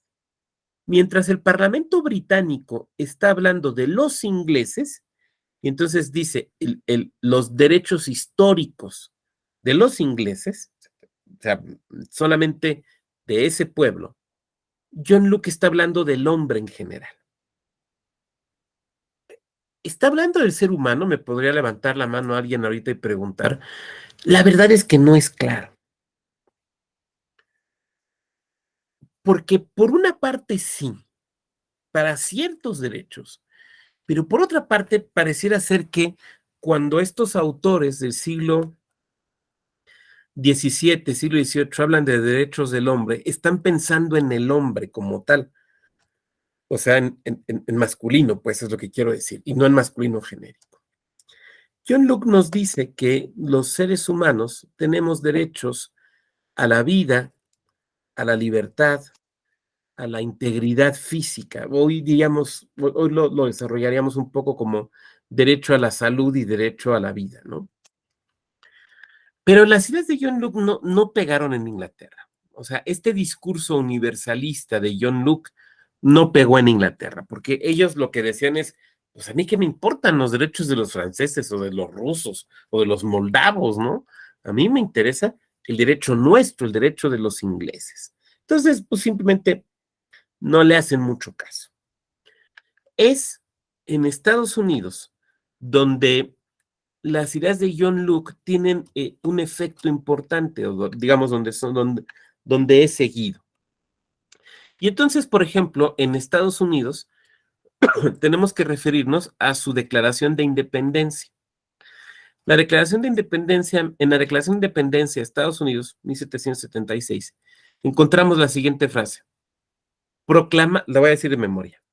Mientras el Parlamento británico está hablando de los ingleses, y entonces dice los derechos históricos de los ingleses, o sea, solamente de ese pueblo, John Locke está hablando del hombre en general. ¿Está hablando del ser humano? Me podría levantar la mano alguien ahorita y preguntar. La verdad es que no es claro. Porque por una parte sí, para ciertos derechos, pero por otra parte pareciera ser que cuando estos autores del siglo XVII, siglo XVIII hablan de derechos del hombre, están pensando en el hombre como tal, o sea, en masculino, pues es lo que quiero decir, y no en masculino genérico. John Locke nos dice que los seres humanos tenemos derechos a la vida, a la libertad, a la integridad física. Hoy diríamos, hoy lo desarrollaríamos un poco como derecho a la salud y derecho a la vida, ¿no? Pero las ideas de John Locke no pegaron en Inglaterra. O sea, este discurso universalista de John Locke no pegó en Inglaterra, porque ellos lo que decían es, pues a mí qué me importan los derechos de los franceses o de los rusos o de los moldavos, ¿no? A mí me interesa el derecho nuestro, el derecho de los ingleses. Entonces, pues simplemente no le hacen mucho caso. Es en Estados Unidos donde las ideas de John Locke tienen un efecto importante, o digamos, donde es seguido. Y entonces, por ejemplo, en Estados Unidos tenemos que referirnos a su declaración de independencia. La declaración de independencia, en la declaración de independencia de Estados Unidos, 1776, encontramos la siguiente frase. La voy a decir de memoria.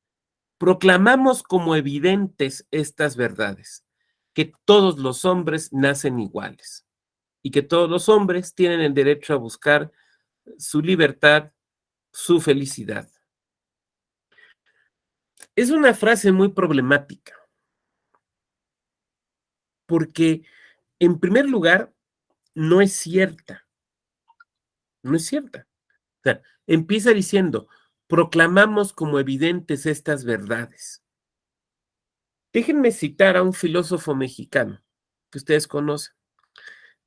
Proclamamos como evidentes estas verdades, que todos los hombres nacen iguales y que todos los hombres tienen el derecho a buscar su libertad, su felicidad. Es una frase muy problemática, porque en primer lugar, no es cierta, no es cierta. O sea, empieza diciendo, proclamamos como evidentes estas verdades. Déjenme citar a un filósofo mexicano que ustedes conocen,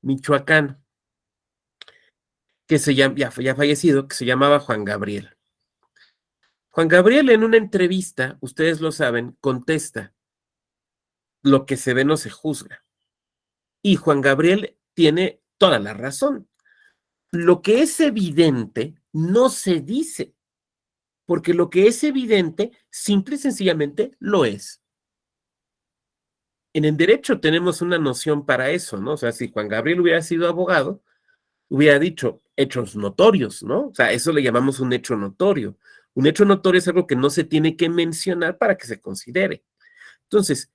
michoacano, que se llama, ya fallecido, que se llamaba Juan Gabriel. Juan Gabriel en una entrevista, ustedes lo saben, contesta, lo que se ve no se juzga. Y Juan Gabriel tiene toda la razón. Lo que es evidente no se dice, porque lo que es evidente simple y sencillamente lo es. En el derecho tenemos una noción para eso, ¿no? O sea, si Juan Gabriel hubiera sido abogado, hubiera dicho hechos notorios, ¿no? O sea, eso le llamamos un hecho notorio. Un hecho notorio es algo que no se tiene que mencionar para que se considere. Entonces,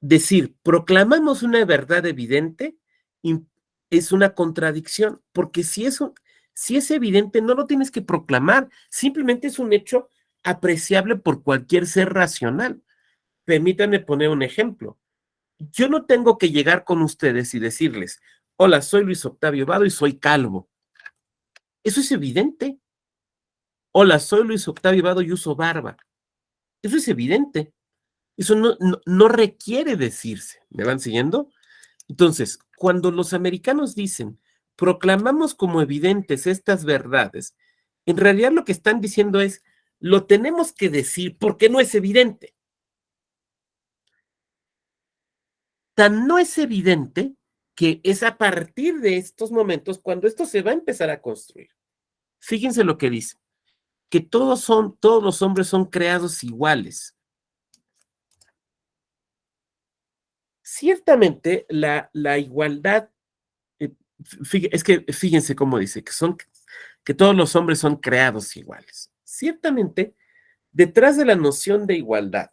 decir, proclamamos una verdad evidente es una contradicción, porque si es evidente, no lo tienes que proclamar, simplemente es un hecho apreciable por cualquier ser racional. Permítanme poner un ejemplo. Yo no tengo que llegar con ustedes y decirles, hola, soy Luis Octavio Vado y soy calvo. Eso es evidente. Hola, soy Luis Octavio Vado y uso barba. Eso es evidente. Eso no requiere decirse. ¿Me van siguiendo? Entonces, cuando los americanos dicen, proclamamos como evidentes estas verdades, en realidad lo que están diciendo es, lo tenemos que decir porque no es evidente. Tan no es evidente que es a partir de estos momentos cuando esto se va a empezar a construir. Fíjense lo que dice, que todos los hombres son creados iguales. Ciertamente, la igualdad, es que fíjense cómo dice, que todos los hombres son creados iguales. Ciertamente, detrás de la noción de igualdad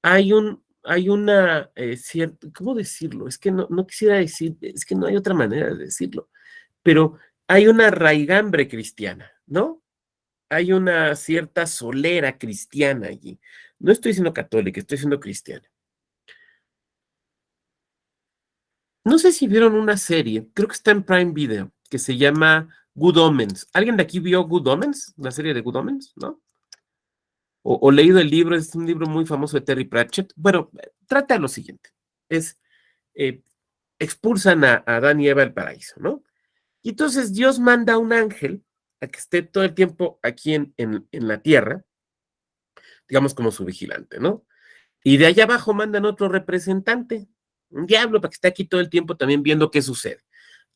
hay una cierta, ¿cómo decirlo? Es que no quisiera decir, es que no hay otra manera de decirlo, pero hay una raigambre cristiana, ¿no? Hay una cierta solera cristiana allí. No estoy diciendo católica, estoy diciendo cristiana. No sé si vieron una serie, creo que está en Prime Video, que se llama Good Omens. ¿Alguien de aquí vio Good Omens? La serie de Good Omens, ¿no? O leído el libro, es un libro muy famoso de Terry Pratchett. Bueno, trata lo siguiente. Es, eh, expulsan a Adán y Eva del paraíso, ¿no? Y entonces Dios manda a un ángel a que esté todo el tiempo aquí en la tierra, digamos como su vigilante, ¿no? Y de allá abajo mandan otro representante, un diablo, para que esté aquí todo el tiempo también viendo qué sucede,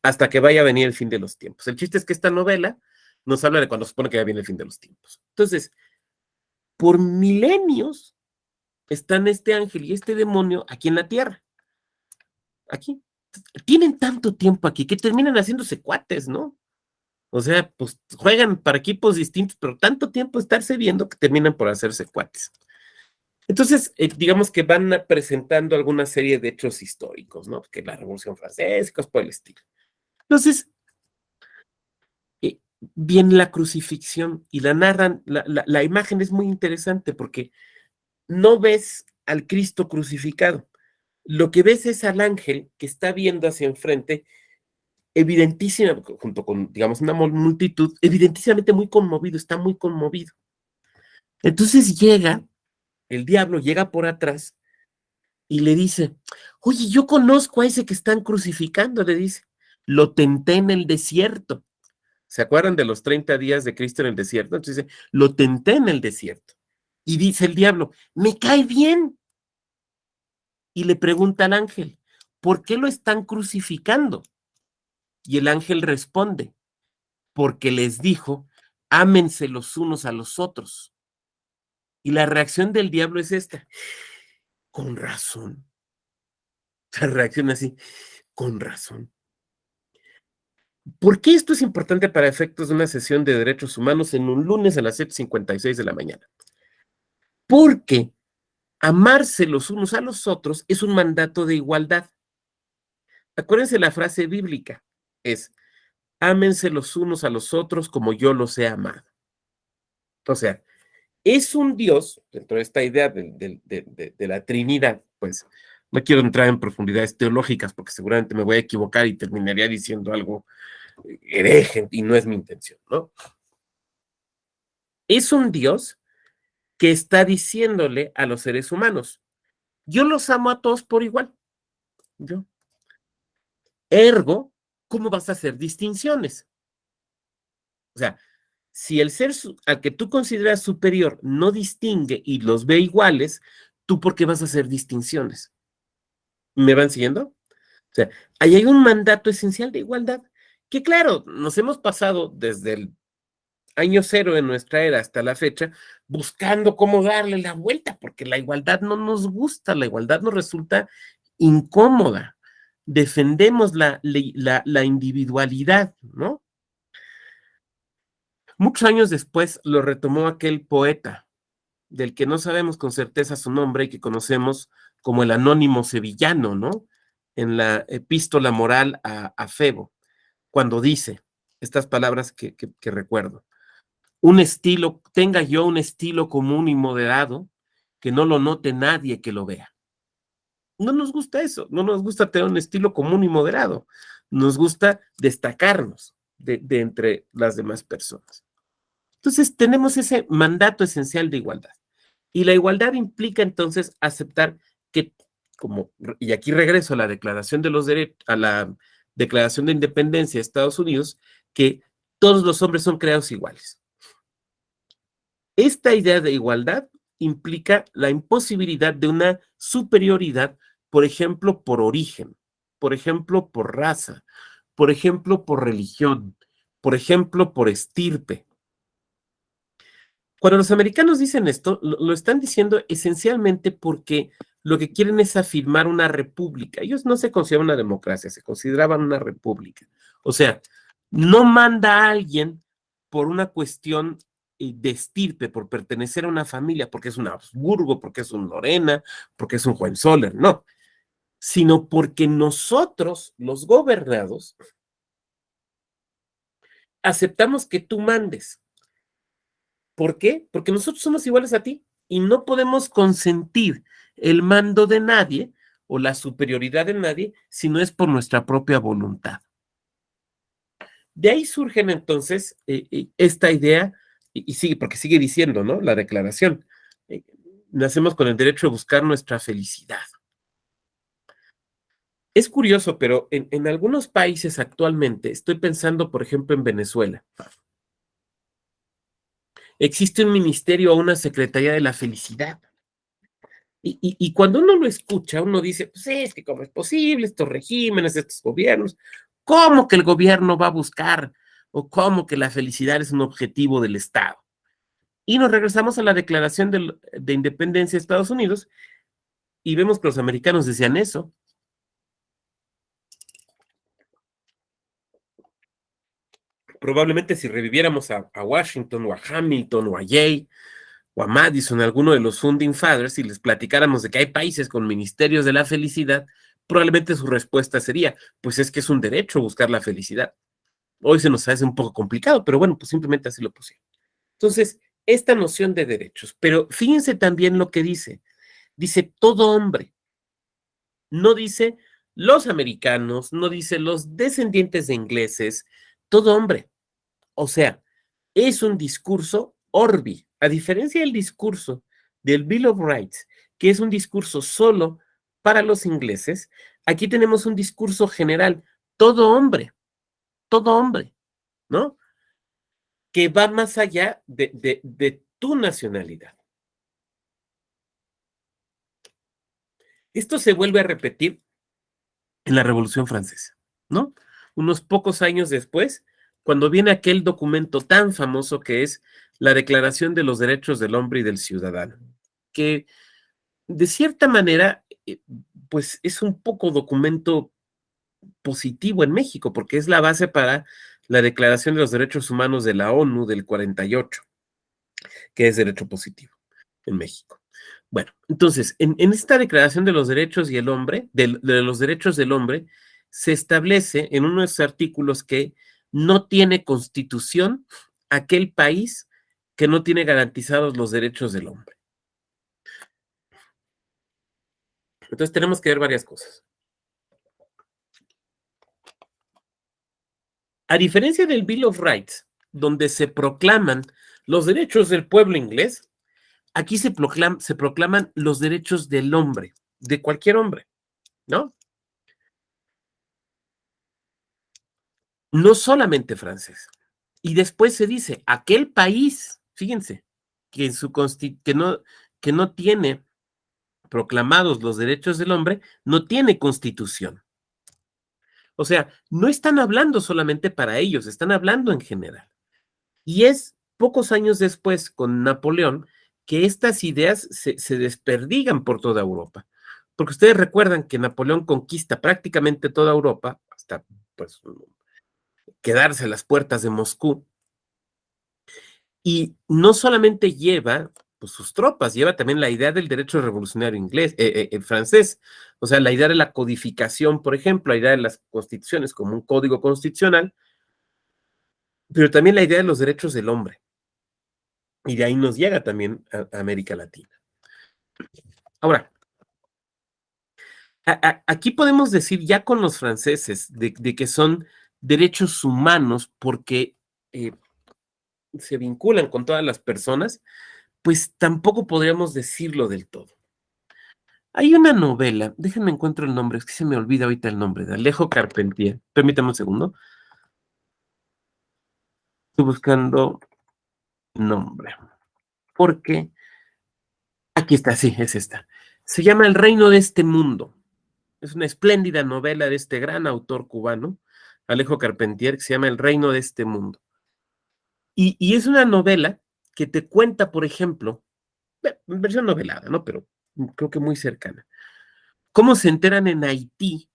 hasta que vaya a venir el fin de los tiempos. El chiste es que esta novela Nos habla de cuando se supone que ya viene el fin de los tiempos. Entonces, por milenios están este ángel y este demonio aquí en la tierra, aquí. Tienen tanto tiempo aquí que terminan haciéndose cuates, ¿no? O sea, pues juegan para equipos distintos, pero tanto tiempo estarse viendo que terminan por hacerse cuates. Entonces, digamos que van presentando alguna serie de hechos históricos, ¿no? Que la Revolución Francesa y cosas por el estilo. Entonces, viene la crucifixión y la narran, la imagen es muy interesante porque no ves al Cristo crucificado, lo que ves es al ángel que está viendo hacia enfrente, evidentísima, junto con, digamos, una multitud, evidentísimamente muy conmovido, está muy conmovido. Entonces llega, el diablo llega por atrás y le dice, oye, yo conozco a ese que están crucificando, le dice, lo tenté en el desierto. ¿Se acuerdan de los 30 días de Cristo en el desierto? Entonces dice, lo tenté en el desierto. Y dice el diablo, me cae bien. Y le pregunta al ángel, ¿por qué lo están crucificando? Y el ángel responde, porque les dijo, ámense los unos a los otros. Y la reacción del diablo es esta, con razón. La reacción así, con razón. ¿Por qué esto es importante para efectos de una sesión de derechos humanos en un lunes a las 7:56 de la mañana? Porque amarse los unos a los otros es un mandato de igualdad. Acuérdense la frase bíblica, es, ámense los unos a los otros como yo los he amado. O sea, es un Dios, dentro de esta idea de la Trinidad, pues no quiero entrar en profundidades teológicas porque seguramente me voy a equivocar y terminaría diciendo algo hereje y no es mi intención, ¿no? Es un Dios que está diciéndole a los seres humanos, yo los amo a todos por igual. Yo. Ergo, ¿cómo vas a hacer distinciones? O sea, si el ser al que tú consideras superior no distingue y los ve iguales, ¿tú por qué vas a hacer distinciones? ¿Me van siguiendo? O sea, ahí hay un mandato esencial de igualdad, que claro, nos hemos pasado desde el año cero en nuestra era hasta la fecha, buscando cómo darle la vuelta, porque la igualdad no nos gusta, la igualdad nos resulta incómoda. Defendemos la individualidad, ¿no? Muchos años después lo retomó aquel poeta, del que no sabemos con certeza su nombre y que conocemos como el anónimo sevillano, ¿no? En la epístola moral a Febo, cuando dice estas palabras que recuerdo. Un estilo, tenga yo un estilo común y moderado, que no lo note nadie que lo vea. No nos gusta eso, no nos gusta tener un estilo común y moderado, nos gusta destacarnos de entre las demás personas. Entonces, tenemos ese mandato esencial de igualdad. Y la igualdad implica entonces aceptar que, como, y aquí regreso a la Declaración de los Derechos, a la Declaración de Independencia de Estados Unidos, que todos los hombres son creados iguales. Esta idea de igualdad implica la imposibilidad de una superioridad, por ejemplo, por origen, por ejemplo, por raza, por ejemplo, por religión, por ejemplo, por estirpe. Cuando los americanos dicen esto, lo están diciendo esencialmente porque lo que quieren es afirmar una república. Ellos no se consideran una democracia, se consideraban una república. O sea, no manda a alguien por una cuestión de estirpe, por pertenecer a una familia, porque es un Habsburgo, porque es un Lorena, porque es un Hohenzollern, no, sino porque nosotros, los gobernados, aceptamos que tú mandes. ¿Por qué? Porque nosotros somos iguales a ti y no podemos consentir el mando de nadie o la superioridad de nadie si no es por nuestra propia voluntad. De ahí surgen entonces esta idea, y sigue, porque sigue diciendo, ¿no? La declaración. Nacemos con el derecho a buscar nuestra felicidad. Es curioso, pero en algunos países actualmente, estoy pensando, por ejemplo, en Venezuela, existe un ministerio o una secretaría de la felicidad. Y cuando uno lo escucha, uno dice, pues es que cómo es posible, estos regímenes, estos gobiernos, ¿cómo que el gobierno va a buscar o cómo que la felicidad es un objetivo del Estado. Y nos regresamos a la Declaración de Independencia de Estados Unidos y vemos que los americanos decían eso. Probablemente si reviviéramos a Washington o a Hamilton o a Jay o a Madison, alguno de los Founding Fathers, y les platicáramos de que hay países con ministerios de la felicidad, probablemente su respuesta sería, pues es que es un derecho buscar la felicidad. Hoy se nos hace un poco complicado, pero bueno, pues simplemente así lo pusieron. Entonces, esta noción de derechos, pero fíjense también lo que dice todo hombre, no dice los americanos, no dice los descendientes de ingleses, todo hombre. O sea, es un discurso Orbi, a diferencia del discurso del Bill of Rights, que es un discurso solo para los ingleses, aquí tenemos un discurso general, todo hombre, ¿no? Que va más allá de tu nacionalidad. Esto se vuelve a repetir en la Revolución Francesa, ¿no? Unos pocos años después, cuando viene aquel documento tan famoso que es la Declaración de los Derechos del Hombre y del Ciudadano, que de cierta manera, pues es un poco documento positivo en México, porque es la base para la Declaración de los Derechos Humanos de la ONU del 48, que es derecho positivo en México. Bueno, entonces, en esta Declaración de los Derechos y el Hombre, de los Derechos del Hombre, se establece en uno de sus artículos que no tiene constitución aquel país que no tiene garantizados los derechos del hombre. Entonces tenemos que ver varias cosas. A diferencia del Bill of Rights, donde se proclaman los derechos del pueblo inglés, aquí se proclaman los derechos del hombre, de cualquier hombre, ¿no? No solamente francés. Y después se dice, aquel país, fíjense, que, en su que no tiene proclamados los derechos del hombre, no tiene constitución. O sea, no están hablando solamente para ellos, están hablando en general. Y es pocos años después, con Napoleón, que estas ideas se desperdigan por toda Europa. Porque ustedes recuerdan que Napoleón conquista prácticamente toda Europa, hasta pues quedarse a las puertas de Moscú, y no solamente lleva pues, sus tropas, lleva también la idea del derecho revolucionario inglés, francés, o sea, la idea de la codificación, por ejemplo, la idea de las constituciones como un código constitucional, pero también la idea de los derechos del hombre. Y de ahí nos llega también a América Latina. Ahora, aquí podemos decir ya con los franceses de que son derechos humanos porque se vinculan con todas las personas, pues tampoco podríamos decirlo del todo. Hay una novela, déjenme encuentro el nombre, es que se me olvida ahorita el nombre, de Alejo Carpentier. Permítame un segundo. Estoy buscando nombre. Porque aquí está, sí, es esta. Se llama El reino de este mundo. Es una espléndida novela de este gran autor cubano, Alejo Carpentier, que se llama El reino de este mundo. Y es una novela que te cuenta, por ejemplo, en versión novelada, ¿no? Pero creo que muy cercana. ¿Cómo se enteran en Haití?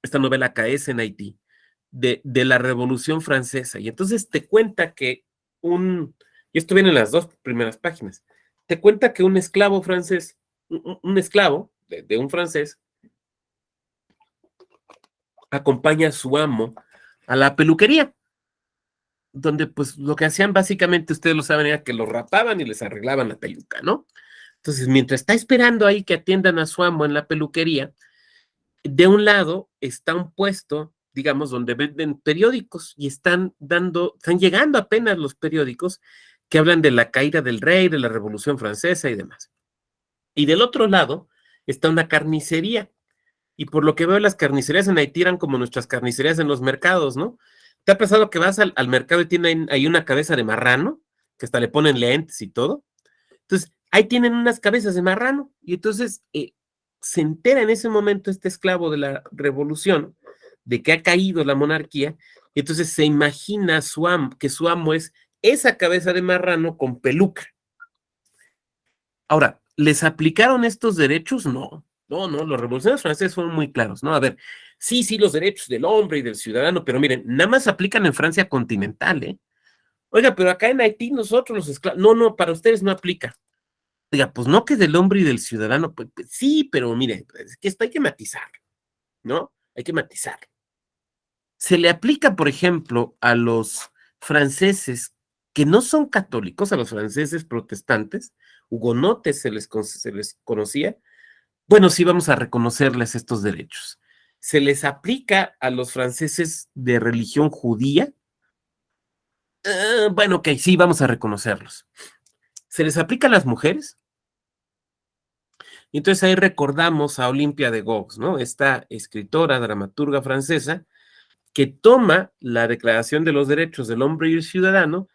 Esta novela acaece en Haití, de la Revolución Francesa. Y entonces te cuenta que y esto viene en las dos primeras páginas, te cuenta que un esclavo francés, un esclavo de un francés, acompaña a su amo a la peluquería, donde pues lo que hacían básicamente, ustedes lo saben, era que lo rapaban y les arreglaban la peluca, ¿no? Entonces, mientras está esperando ahí que atiendan a su amo en la peluquería, de un lado está un puesto, digamos, donde venden periódicos y están llegando apenas los periódicos que hablan de la caída del rey, de la Revolución Francesa y demás. Y del otro lado está una carnicería. Y por lo que veo, las carnicerías en Haití eran como nuestras carnicerías en los mercados, ¿no? ¿Te ha pasado que vas al mercado y tienen ahí una cabeza de marrano, que hasta le ponen lentes y todo? Entonces, ahí tienen unas cabezas de marrano. Y entonces se entera en ese momento este esclavo de la revolución de que ha caído la monarquía, y entonces se imagina que su amo es esa cabeza de marrano con peluca. Ahora, ¿les aplicaron estos derechos? No, no, no, los revolucionarios franceses fueron muy claros, ¿no? A ver, sí, los derechos del hombre y del ciudadano, pero miren, nada más aplican en Francia continental, ¿eh? Oiga, pero acá en Haití nosotros los esclavos, no, no, para ustedes no aplica. Diga, pues no que del hombre y del ciudadano, pues sí, pero mire, es que esto hay que matizar, ¿no? Hay que matizar. Se le aplica, por ejemplo, a los franceses que no son católicos, a los franceses protestantes, hugonotes se les conocía. Bueno, sí vamos a reconocerles estos derechos. Se les aplica a los franceses de religión judía. Bueno, ok, sí, vamos a reconocerlos. Se les aplica a las mujeres. Y entonces ahí recordamos a Olimpia de Gouges, ¿no? Esta escritora, dramaturga francesa, que toma la Declaración de los Derechos del Hombre y el Ciudadano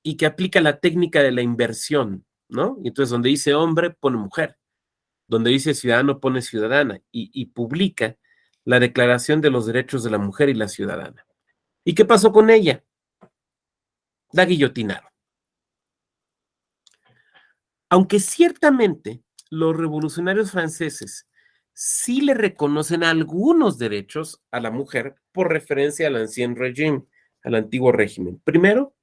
y que aplica la técnica de la inversión, ¿no? Y entonces donde dice hombre, pone mujer, donde dice ciudadano, pone ciudadana, y publica la Declaración de los Derechos de la Mujer y la Ciudadana. ¿Y qué pasó con ella? La guillotinaron. Aunque ciertamente los revolucionarios franceses sí le reconocen algunos derechos a la mujer por referencia al ancien régime, al antiguo régimen. Primero,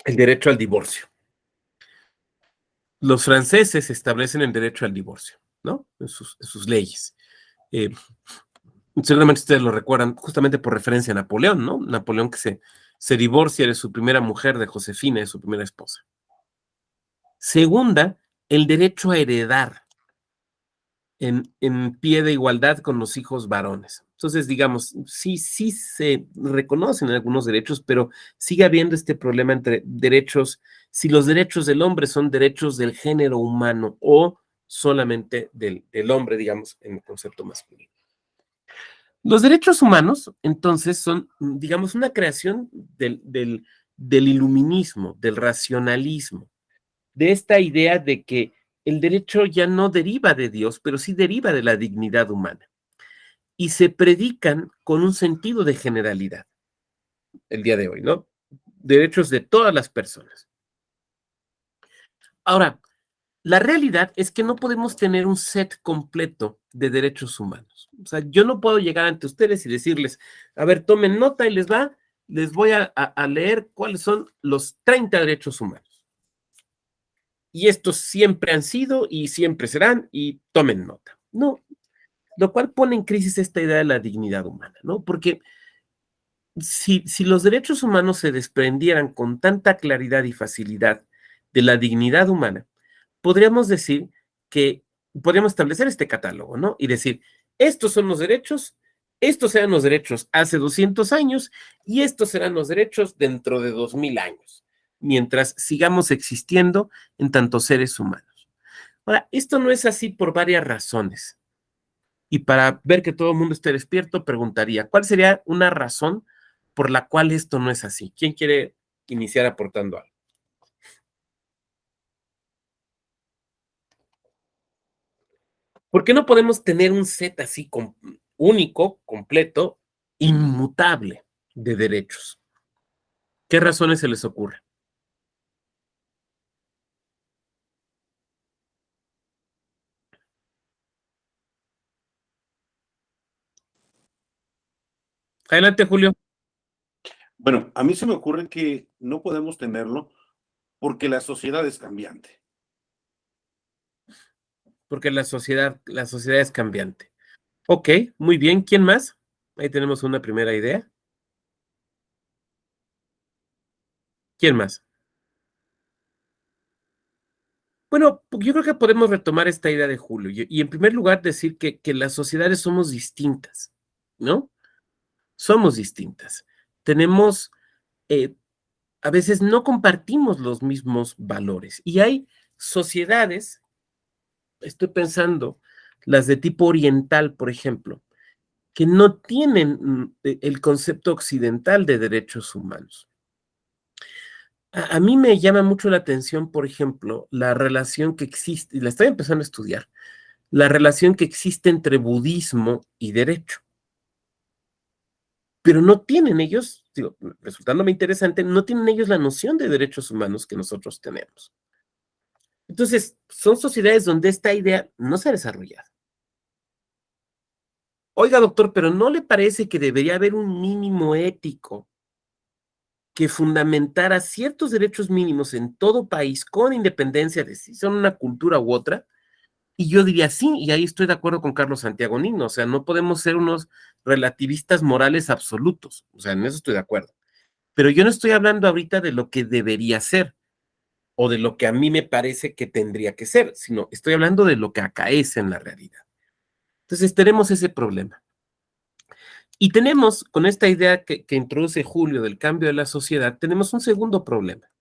el derecho al divorcio. Los franceses establecen el derecho al divorcio, ¿no? En sus leyes. Seguramente ustedes lo recuerdan justamente por referencia a Napoleón, ¿no? Napoleón que se divorcia de su primera mujer, de Josefina, de su primera esposa. Segunda, el derecho a heredar en pie de igualdad con los hijos varones. Entonces, digamos, sí se reconocen algunos derechos, pero sigue habiendo este problema entre derechos, si los derechos del hombre son derechos del género humano o solamente del hombre, digamos, en el concepto masculino. Los derechos humanos, entonces, son, digamos, una creación del iluminismo, del racionalismo, de esta idea de que el derecho ya no deriva de Dios, pero sí deriva de la dignidad humana. Y se predican con un sentido de generalidad el día de hoy, ¿no? Derechos de todas las personas. Ahora, la realidad es que no podemos tener un set completo de derechos humanos. O sea, yo no puedo llegar ante ustedes y decirles, a ver, tomen nota y les voy a leer cuáles son los 30 derechos humanos. Y estos siempre han sido y siempre serán y tomen nota. No, lo cual pone en crisis esta idea de la dignidad humana, ¿no? Porque si los derechos humanos se desprendieran con tanta claridad y facilidad de la dignidad humana, podríamos decir que podríamos establecer este catálogo, ¿no? Y decir, estos son los derechos, estos eran los derechos hace 200 años y estos serán los derechos dentro de 2000 años, mientras sigamos existiendo en tantos seres humanos. Ahora, esto no es así por varias razones. Y para ver que todo el mundo esté despierto, preguntaría, ¿cuál sería una razón por la cual esto no es así? ¿Quién quiere iniciar aportando algo? ¿Por qué no podemos tener un set así único, completo, inmutable de derechos? ¿Qué razones se les ocurre? Adelante, Julio. Bueno, a mí se me ocurre que no podemos tenerlo porque la sociedad es cambiante. Porque la sociedad es cambiante. Ok, muy bien. ¿Quién más? Ahí tenemos una primera idea. ¿Quién más? Bueno, yo creo que podemos retomar esta idea de Julio y en primer lugar decir que las sociedades somos distintas, ¿no? Somos distintas. Tenemos, a veces no compartimos los mismos valores y hay sociedades, estoy pensando, las de tipo oriental, por ejemplo, que no tienen el concepto occidental de derechos humanos. A mí me llama mucho la atención, por ejemplo, la relación que existe, y la estoy empezando a estudiar, la relación que existe entre budismo y derecho. Pero no tienen ellos, digo, resultándome interesante, no tienen ellos la noción de derechos humanos que nosotros tenemos. Entonces, son sociedades donde esta idea no se ha desarrollado. Oiga, doctor, pero ¿no le parece que debería haber un mínimo ético que fundamentara ciertos derechos mínimos en todo país con independencia de si son una cultura u otra? Y yo diría sí, y ahí estoy de acuerdo con Carlos Santiago Nino, o sea, no podemos ser unos relativistas morales absolutos, o sea, en eso estoy de acuerdo. Pero yo no estoy hablando ahorita de lo que debería ser o de lo que a mí me parece que tendría que ser, sino estoy hablando de lo que acaece en la realidad. Entonces tenemos ese problema. Y tenemos, con esta idea que introduce Julio del cambio de la sociedad, tenemos un segundo problema,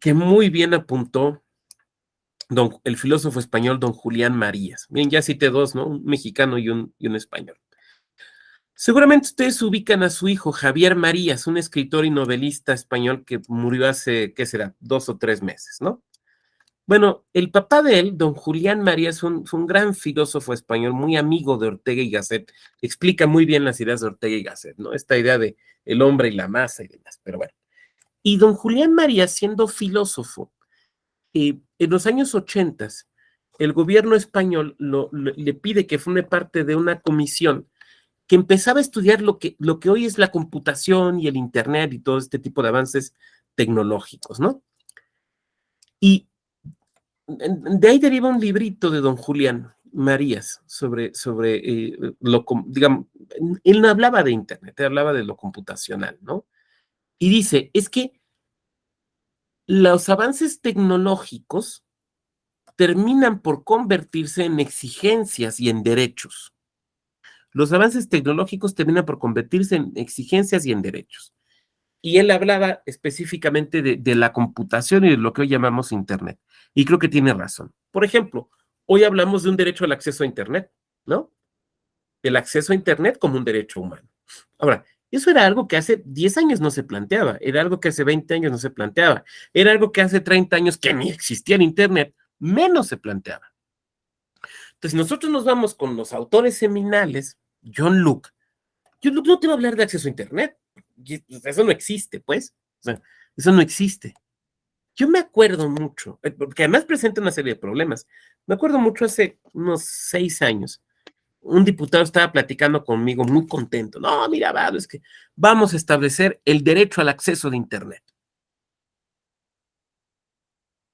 que muy bien apuntó el filósofo español don Julián Marías. Bien, ya cité dos, ¿no? Un mexicano y un español. Seguramente ustedes ubican a su hijo, Javier Marías, un escritor y novelista español que murió hace, ¿qué será?, 2 o 3 meses, ¿no? Bueno, el papá de él, don Julián Marías, fue un gran filósofo español, muy amigo de Ortega y Gasset, explica muy bien las ideas de Ortega y Gasset, ¿no? Esta idea de el hombre y la masa y demás, pero bueno. Y don Julián Marías, siendo filósofo, en los años 80, el gobierno español le pide que forme parte de una comisión que empezaba a estudiar lo que hoy es la computación y el Internet y todo este tipo de avances tecnológicos, ¿no? Y de ahí deriva un librito de don Julián Marías sobre digamos, él no hablaba de Internet, él hablaba de lo computacional, ¿no? Y dice, es que los avances tecnológicos terminan por convertirse en exigencias y en derechos. Los avances tecnológicos terminan por convertirse en exigencias y en derechos. Y él hablaba específicamente de la computación y de lo que hoy llamamos Internet. Y creo que tiene razón. Por ejemplo, hoy hablamos de un derecho al acceso a Internet, ¿no? El acceso a Internet como un derecho humano. Ahora, eso era algo que hace 10 años no se planteaba, era algo que hace 20 años no se planteaba, era algo que hace 30 años que ni existía en Internet, menos se planteaba. Entonces, nosotros nos vamos con los autores seminales, John Locke. John Locke no te va a hablar de acceso a Internet. Eso no existe, pues. O sea, eso no existe. Yo me acuerdo mucho, porque además presenta una serie de problemas. Me acuerdo mucho hace unos 6 años. Un diputado estaba platicando conmigo muy contento. No, mira, Vado, es que vamos a establecer el derecho al acceso de Internet.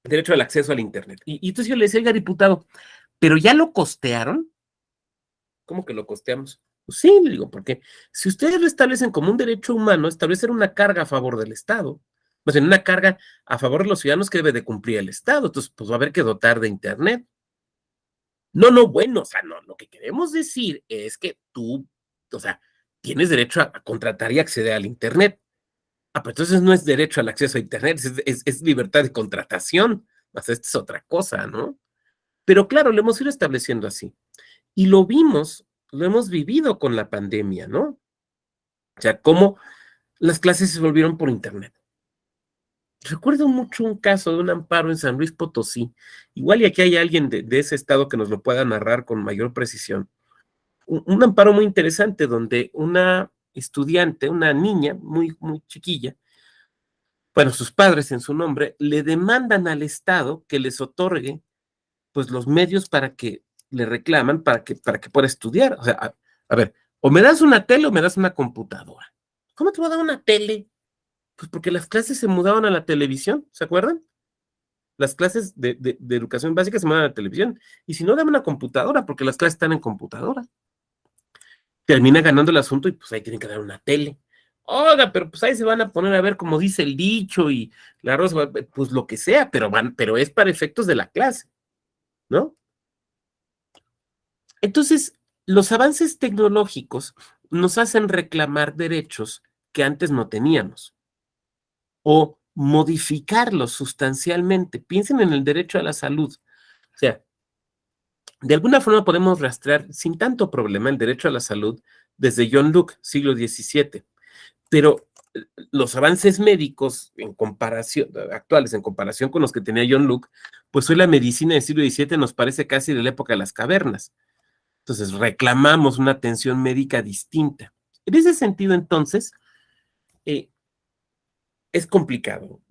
El derecho al acceso al Internet. Y entonces yo le decía, oiga, diputado, ¿pero ya lo costearon? ¿Cómo que lo costeamos? Pues sí, le digo, porque si ustedes lo establecen como un derecho humano, establecer una carga a favor del Estado, pues en una carga a favor de los ciudadanos que debe de cumplir el Estado, entonces pues va a haber que dotar de Internet. No, no, bueno, o sea, no, lo que queremos decir es que tú, o sea, tienes derecho a contratar y acceder al Internet. Ah, pero entonces no es derecho al acceso a Internet, es libertad de contratación. O sea, esta es otra cosa, ¿no? Pero claro, lo hemos ido estableciendo así. Y lo vimos, lo hemos vivido con la pandemia, ¿no? O sea, cómo las clases se volvieron por Internet. Recuerdo mucho un caso de un amparo en San Luis Potosí. Igual y aquí hay alguien de ese estado que nos lo pueda narrar con mayor precisión. Un amparo muy interesante donde una estudiante, una niña muy, muy chiquilla, bueno, sus padres en su nombre, le demandan al Estado que les otorgue pues los medios para que le reclaman para que pueda estudiar. O sea, a ver, o me das una tele o me das una computadora. ¿Cómo te voy a dar una tele? Pues porque las clases se mudaban a la televisión, ¿se acuerdan? Las clases de educación básica se mudaban a la televisión. Y si no, dame una computadora, porque las clases están en computadora. Termina ganando el asunto y pues ahí tienen que dar una tele. Oiga, pero pues ahí se van a poner a ver como dice el dicho y la rosa, pues lo que sea, pero es para efectos de la clase, ¿no? Entonces, los avances tecnológicos nos hacen reclamar derechos que antes no teníamos o modificarlos sustancialmente. Piensen en el derecho a la salud. O sea, de alguna forma podemos rastrear sin tanto problema el derecho a la salud desde John Locke, siglo XVII. Pero los avances médicos actuales en comparación con los que tenía John Locke, pues hoy la medicina del siglo XVII nos parece casi de la época de las cavernas. Entonces reclamamos una atención médica distinta. En ese sentido, entonces, es complicado,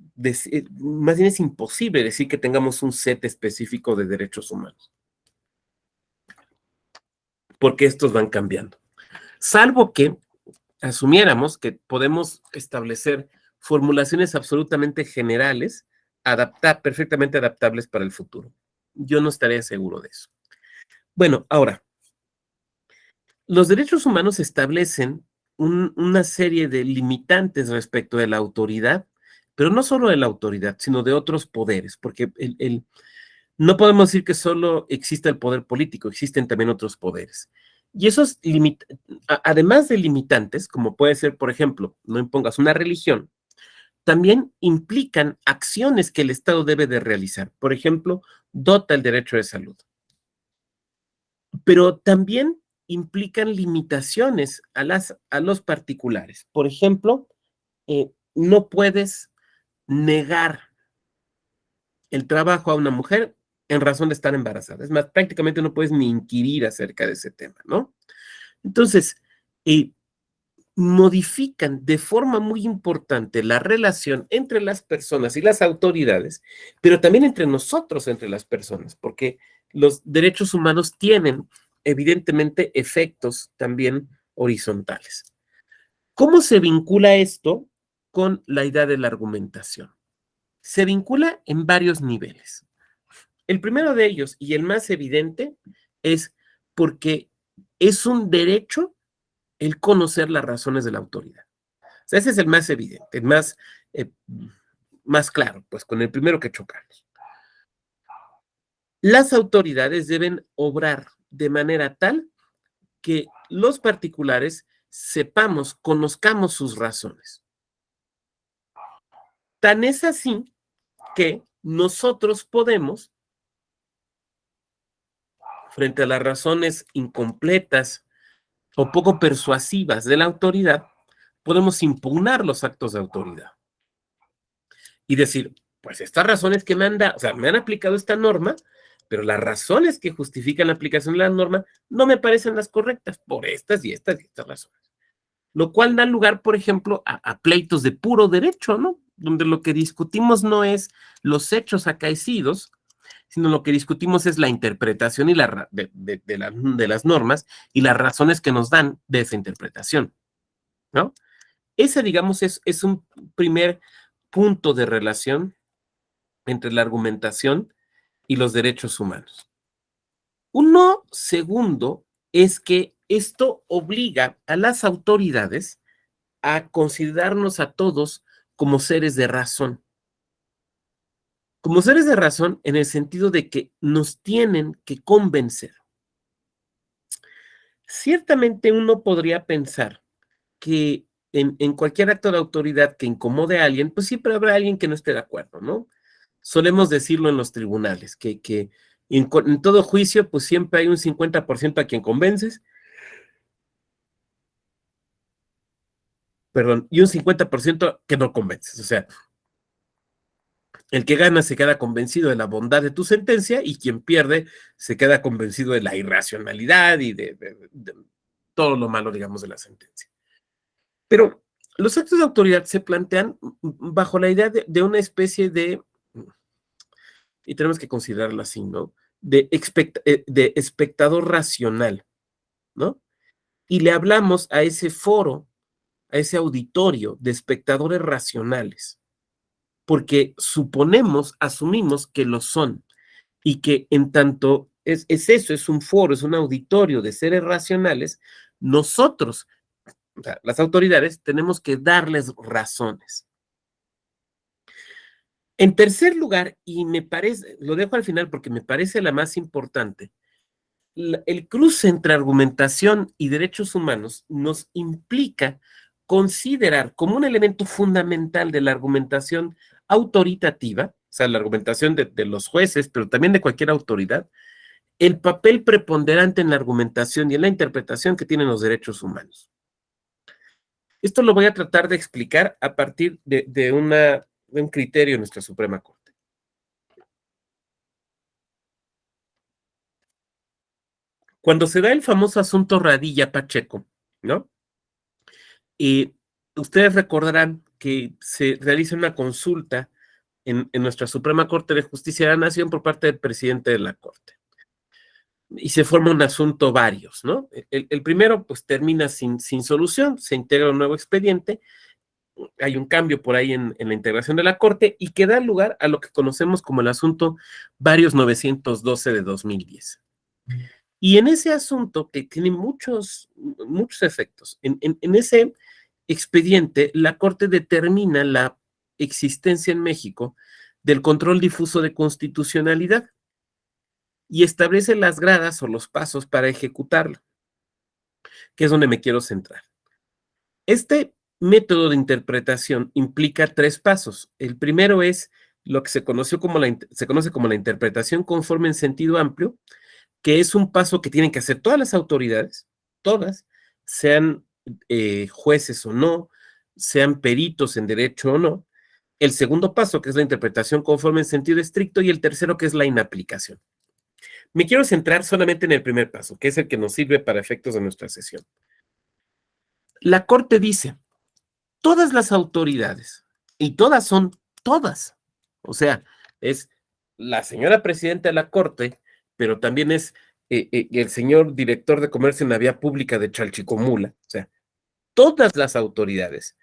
más bien es imposible decir que tengamos un set específico de derechos humanos, porque estos van cambiando. Salvo que asumiéramos que podemos establecer formulaciones absolutamente generales, perfectamente adaptables para el futuro. Yo no estaría seguro de eso. Bueno, ahora, los derechos humanos establecen una serie de limitantes respecto de la autoridad, pero no solo de la autoridad, sino de otros poderes, porque no podemos decir que solo existe el poder político, existen también otros poderes. Y esos, además de limitantes, como puede ser, por ejemplo, no impongas una religión, también implican acciones que el Estado debe de realizar. Por ejemplo, dota el derecho de salud. Pero también implican limitaciones a los particulares. Por ejemplo, no puedes negar el trabajo a una mujer en razón de estar embarazada. Es más, prácticamente no puedes ni inquirir acerca de ese tema, ¿no? Entonces, modifican de forma muy importante la relación entre las personas y las autoridades, pero también entre nosotros, entre las personas, porque los derechos humanos tienen evidentemente efectos también horizontales. ¿Cómo se vincula esto con la idea de la argumentación? Se vincula en varios niveles. El primero de ellos, y el más evidente, es porque es un derecho el conocer las razones de la autoridad. O sea, ese es el más evidente, el más claro, pues con el primero que chocamos. Las autoridades deben obrar de manera tal que los particulares sepamos, conozcamos sus razones. Tan es así que nosotros podemos, frente a las razones incompletas o poco persuasivas de la autoridad, podemos impugnar los actos de autoridad y decir, pues estas razones que me han aplicado esta norma, pero las razones que justifican la aplicación de la norma no me parecen las correctas por estas y estas y estas razones. Lo cual da lugar, por ejemplo, a pleitos de puro derecho, ¿no? Donde lo que discutimos no es los hechos acaecidos, sino lo que discutimos es la interpretación de las normas y las razones que nos dan de esa interpretación, ¿no? Ese, digamos, es un primer punto de relación entre la argumentación y los derechos humanos. Uno segundo es que esto obliga a las autoridades a considerarnos a todos como seres de razón. Como seres de razón en el sentido de que nos tienen que convencer. Ciertamente uno podría pensar que en cualquier acto de autoridad que incomode a alguien, pues siempre habrá alguien que no esté de acuerdo, ¿no? Solemos decirlo en los tribunales, que en todo juicio, pues siempre hay un 50% a quien convences, perdón, y un 50% que no convences. O sea, el que gana se queda convencido de la bondad de tu sentencia y quien pierde se queda convencido de la irracionalidad y de todo lo malo, digamos, de la sentencia. Pero los actos de autoridad se plantean bajo la idea de una especie de, y tenemos que considerarlo así, ¿no? De espectador racional, ¿no? Y le hablamos a ese foro, a ese auditorio de espectadores racionales, porque asumimos que lo son, y que en tanto es eso, es un foro, es un auditorio de seres racionales, nosotros, o sea, las autoridades, tenemos que darles razones. En tercer lugar, y me parece, lo dejo al final porque me parece la más importante, el cruce entre argumentación y derechos humanos nos implica considerar como un elemento fundamental de la argumentación autoritativa, o sea, la argumentación de los jueces, pero también de cualquier autoridad, el papel preponderante en la argumentación y en la interpretación que tienen los derechos humanos. Esto lo voy a tratar de explicar a partir de un criterio de nuestra Suprema Corte. Cuando se da el famoso asunto Radilla Pacheco, ¿no? Y ustedes recordarán que se realiza una consulta en nuestra Suprema Corte de Justicia de la Nación por parte del presidente de la Corte. Y se forma un asunto varios, ¿no? El primero, pues termina sin solución, se integra un nuevo expediente, hay un cambio por ahí en la integración de la Corte y que da lugar a lo que conocemos como el asunto Varios 912 de 2010. Y en ese asunto, que tiene muchos efectos, en ese expediente, la Corte determina la existencia en México del control difuso de constitucionalidad y establece las gradas o los pasos para ejecutarlo, que es donde me quiero centrar. Este método de interpretación implica 3 pasos. El primero es lo que se conoce como la interpretación conforme en sentido amplio, que es un paso que tienen que hacer todas las autoridades, todas, sean jueces o no, sean peritos en derecho o no. El segundo paso, que es la interpretación conforme en sentido estricto, y el tercero, que es la inaplicación. Me quiero centrar solamente en el primer paso, que es el que nos sirve para efectos de nuestra sesión. La Corte dice, todas las autoridades, y todas son todas, o sea, es la señora presidenta de la Corte, pero también es el señor director de comercio en la vía pública de Chalchicomula, o sea, todas las autoridades,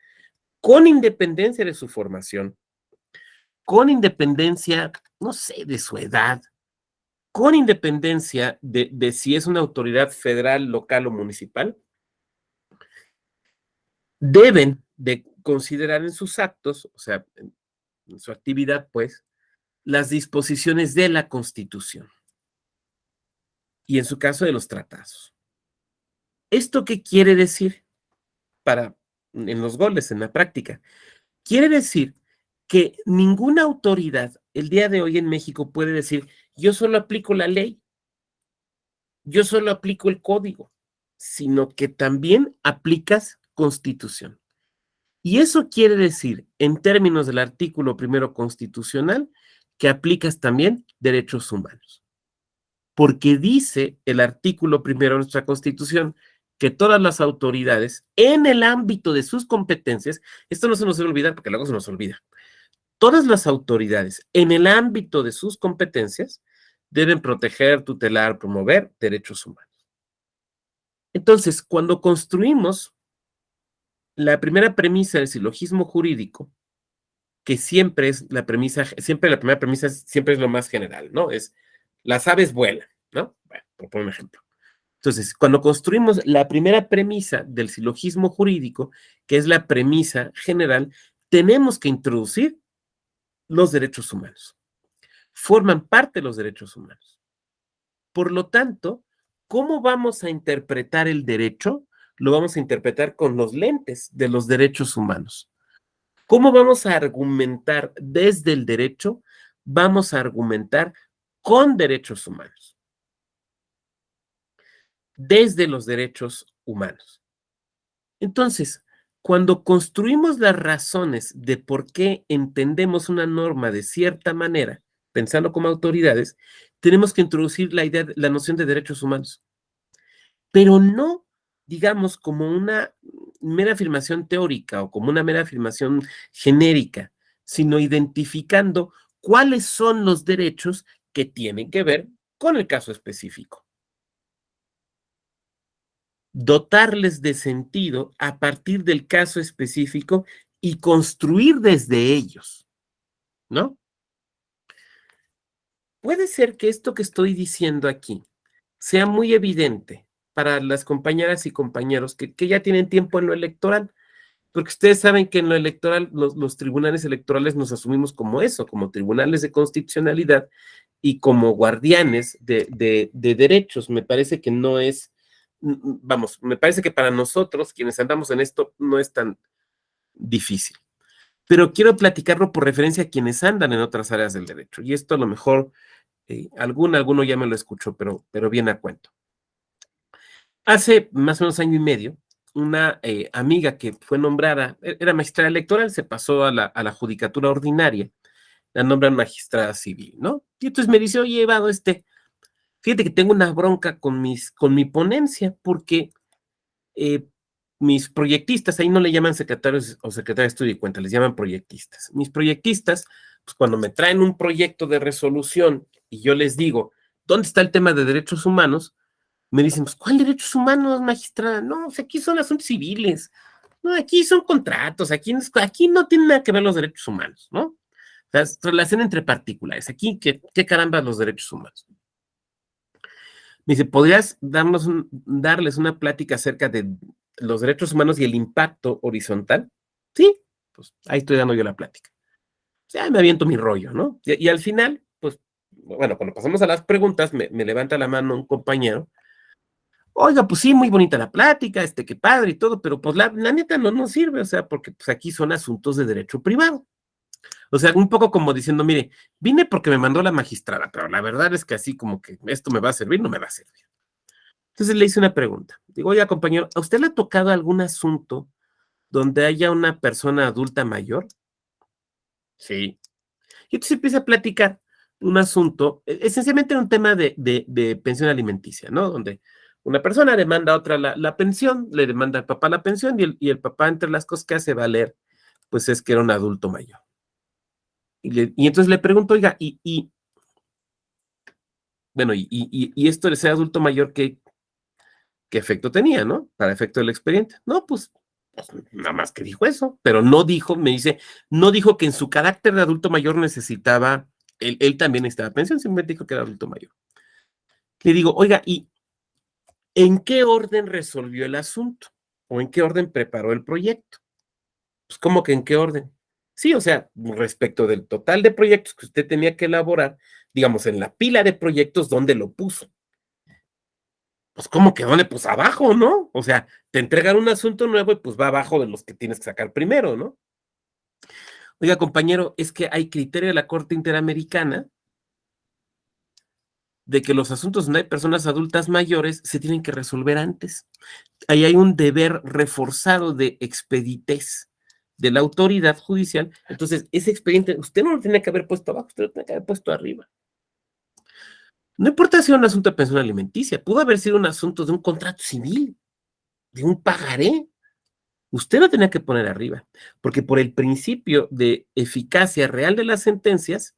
con independencia de su formación, con independencia, no sé, de su edad, con independencia de si es una autoridad federal, local o municipal, deben de considerar en sus actos, o sea, en su actividad, pues, las disposiciones de la Constitución y en su caso de los tratados. ¿Esto qué quiere decir en los goles, en la práctica? Quiere decir que ninguna autoridad el día de hoy en México puede decir, yo solo aplico la ley, yo solo aplico el código, sino que también aplicas Constitución. Y eso quiere decir, en términos del artículo primero constitucional, que aplicas también derechos humanos. Porque dice el artículo primero de nuestra Constitución que todas las autoridades, en el ámbito de sus competencias, esto no se nos debe olvidar porque luego se nos olvida, todas las autoridades, en el ámbito de sus competencias, deben proteger, tutelar, promover derechos humanos. Entonces, cuando construimos la primera premisa del silogismo jurídico, que siempre es la premisa, siempre la primera premisa siempre es lo más general, ¿no? Es las aves vuelan, ¿no? Bueno, por poner un ejemplo. Entonces, cuando construimos la primera premisa del silogismo jurídico, que es la premisa general, tenemos que introducir los derechos humanos. Forman parte de los derechos humanos. Por lo tanto, ¿cómo vamos a interpretar el derecho? Lo vamos a interpretar con los lentes de los derechos humanos. ¿Cómo vamos a argumentar desde el derecho? Vamos a argumentar con derechos humanos, desde los derechos humanos. Entonces, cuando construimos las razones de por qué entendemos una norma de cierta manera, pensando como autoridades, tenemos que introducir la noción de derechos humanos, pero no, digamos, como una mera afirmación teórica o como una mera afirmación genérica, sino identificando cuáles son los derechos que tienen que ver con el caso específico. Dotarles de sentido a partir del caso específico y construir desde ellos, ¿no? Puede ser que esto que estoy diciendo aquí sea muy evidente para las compañeras y compañeros que ya tienen tiempo en lo electoral, porque ustedes saben que en lo electoral los tribunales electorales nos asumimos como eso, como tribunales de constitucionalidad y como guardianes de derechos. Me parece que no es, vamos, me parece que para nosotros, quienes andamos en esto, no es tan difícil. Pero quiero platicarlo por referencia a quienes andan en otras áreas del derecho. Y esto a lo mejor alguno ya me lo escuchó, pero viene a cuento. Hace más o menos año y medio, una amiga que fue nombrada, era magistrada electoral, se pasó a la judicatura ordinaria, la nombran magistrada civil, ¿no? Y entonces me dice, oye, Evado, fíjate que tengo una bronca con mi ponencia, porque mis proyectistas, ahí no le llaman secretarios o secretarias de estudio y cuenta, les llaman proyectistas. Mis proyectistas, pues cuando me traen un proyecto de resolución y yo les digo, ¿dónde está el tema de derechos humanos? Me dicen, pues, ¿cuál derechos humanos, magistrada? No, pues aquí son asuntos civiles, no, aquí son contratos, aquí no tiene nada que ver los derechos humanos, ¿no? O sea, es relación entre particulares, aquí, ¿qué caramba los derechos humanos? Me dice, ¿podrías darles una plática acerca de los derechos humanos y el impacto horizontal? Sí, pues ahí estoy dando yo la plática. Ya me aviento mi rollo, ¿no? Y al final, pues, bueno, cuando pasamos a las preguntas, me levanta la mano un compañero. Oiga, pues sí, muy bonita la plática, qué padre y todo, pero pues la neta no nos sirve, o sea, porque pues aquí son asuntos de derecho privado. O sea, un poco como diciendo, mire, vine porque me mandó la magistrada, pero la verdad es que así como que esto me va a servir, no me va a servir. Entonces le hice una pregunta. Digo, oiga, compañero, ¿a usted le ha tocado algún asunto donde haya una persona adulta mayor? Sí. Y entonces empieza a platicar un asunto, esencialmente un tema de pensión alimenticia, ¿no? Donde una persona demanda a otra la pensión, le demanda al papá la pensión y el papá, entre las cosas que hace valer, pues es que era un adulto mayor. Y entonces le pregunto, oiga, bueno, y esto de ser adulto mayor, ¿qué efecto tenía, no? Para efecto del expediente. No, pues nada más que dijo eso, pero no dijo, me dice, no dijo que en su carácter de adulto mayor necesitaba, él también necesitaba pensión, simplemente dijo que era adulto mayor. Le digo, oiga, ¿y en qué orden resolvió el asunto? ¿O en qué orden preparó el proyecto? Pues, ¿cómo que en qué orden? Sí, o sea, respecto del total de proyectos que usted tenía que elaborar, digamos, en la pila de proyectos, ¿dónde lo puso? Pues, ¿cómo que dónde? Pues abajo, ¿no? O sea, te entregan un asunto nuevo y pues va abajo de los que tienes que sacar primero, ¿no? Oiga, compañero, es que hay criterio de la Corte Interamericana de que los asuntos donde hay personas adultas mayores se tienen que resolver antes. Ahí hay un deber reforzado de expeditez de la autoridad judicial. Entonces, ese expediente, usted no lo tenía que haber puesto abajo, usted lo tenía que haber puesto arriba. No importa si era un asunto de pensión alimenticia, pudo haber sido un asunto de un contrato civil, de un pagaré. Usted lo tenía que poner arriba, porque por el principio de eficacia real de las sentencias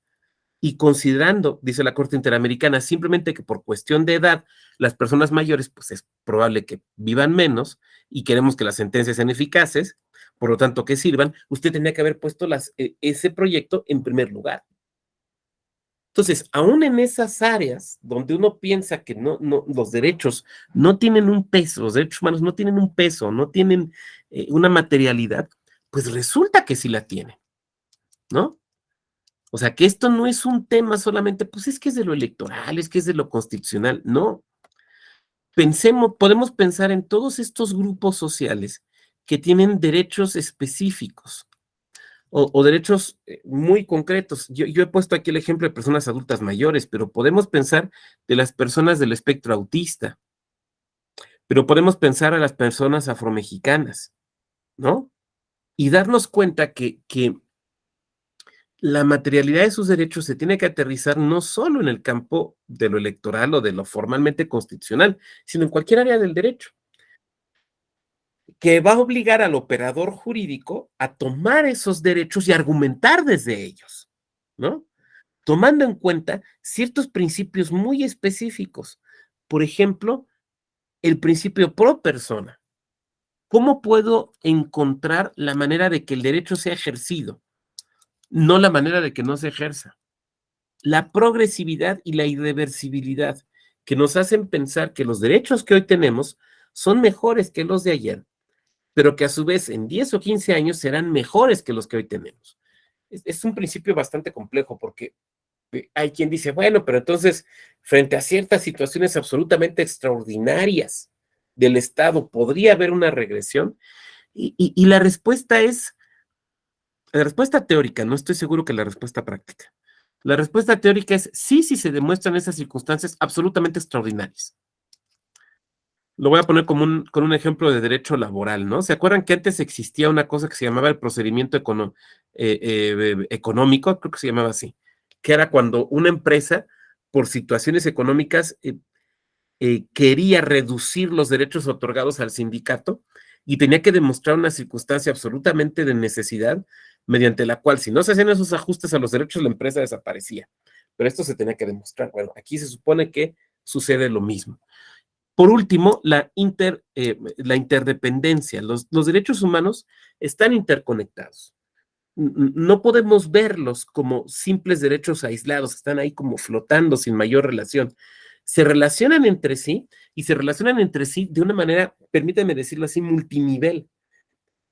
y considerando, dice la Corte Interamericana, simplemente que por cuestión de edad, las personas mayores, pues es probable que vivan menos y queremos que las sentencias sean eficaces, por lo tanto que sirvan, usted tenía que haber puesto ese proyecto en primer lugar. Entonces, aún en esas áreas donde uno piensa que los derechos no tienen un peso, los derechos humanos no tienen un peso, no tienen una materialidad, pues resulta que sí la tienen, ¿no? O sea, que esto no es un tema solamente, pues es que es de lo electoral, es que es de lo constitucional, no. Podemos pensar en todos estos grupos sociales que tienen derechos específicos o derechos muy concretos. Yo he puesto aquí el ejemplo de personas adultas mayores, pero podemos pensar de las personas del espectro autista, pero podemos pensar a las personas afromexicanas, ¿no? Y darnos cuenta que la materialidad de sus derechos se tiene que aterrizar no solo en el campo de lo electoral o de lo formalmente constitucional, sino en cualquier área del derecho, que va a obligar al operador jurídico a tomar esos derechos y argumentar desde ellos, ¿no? Tomando en cuenta ciertos principios muy específicos. Por ejemplo, el principio pro persona. ¿Cómo puedo encontrar la manera de que el derecho sea ejercido, no la manera de que no se ejerza? La progresividad y la irreversibilidad, que nos hacen pensar que los derechos que hoy tenemos son mejores que los de ayer, pero que a su vez en 10 o 15 años serán mejores que los que hoy tenemos. Es un principio bastante complejo porque hay quien dice, bueno, pero entonces, frente a ciertas situaciones absolutamente extraordinarias del Estado, ¿podría haber una regresión? Y la respuesta teórica, no estoy seguro que la respuesta práctica. La respuesta teórica es sí, si se demuestran esas circunstancias absolutamente extraordinarias. Lo voy a poner como con un ejemplo de derecho laboral, ¿no? ¿Se acuerdan que antes existía una cosa que se llamaba el procedimiento económico? Creo que se llamaba así, que era cuando una empresa, por situaciones económicas, quería reducir los derechos otorgados al sindicato y tenía que demostrar una circunstancia absolutamente de necesidad, mediante la cual, si no se hacían esos ajustes a los derechos, la empresa desaparecía. Pero esto se tenía que demostrar. Bueno, aquí se supone que sucede lo mismo. Por último, la interdependencia. Los derechos humanos están interconectados. No podemos verlos como simples derechos aislados, están ahí como flotando sin mayor relación. Se relacionan entre sí y se relacionan entre sí de una manera, permítame decirlo así, multinivel,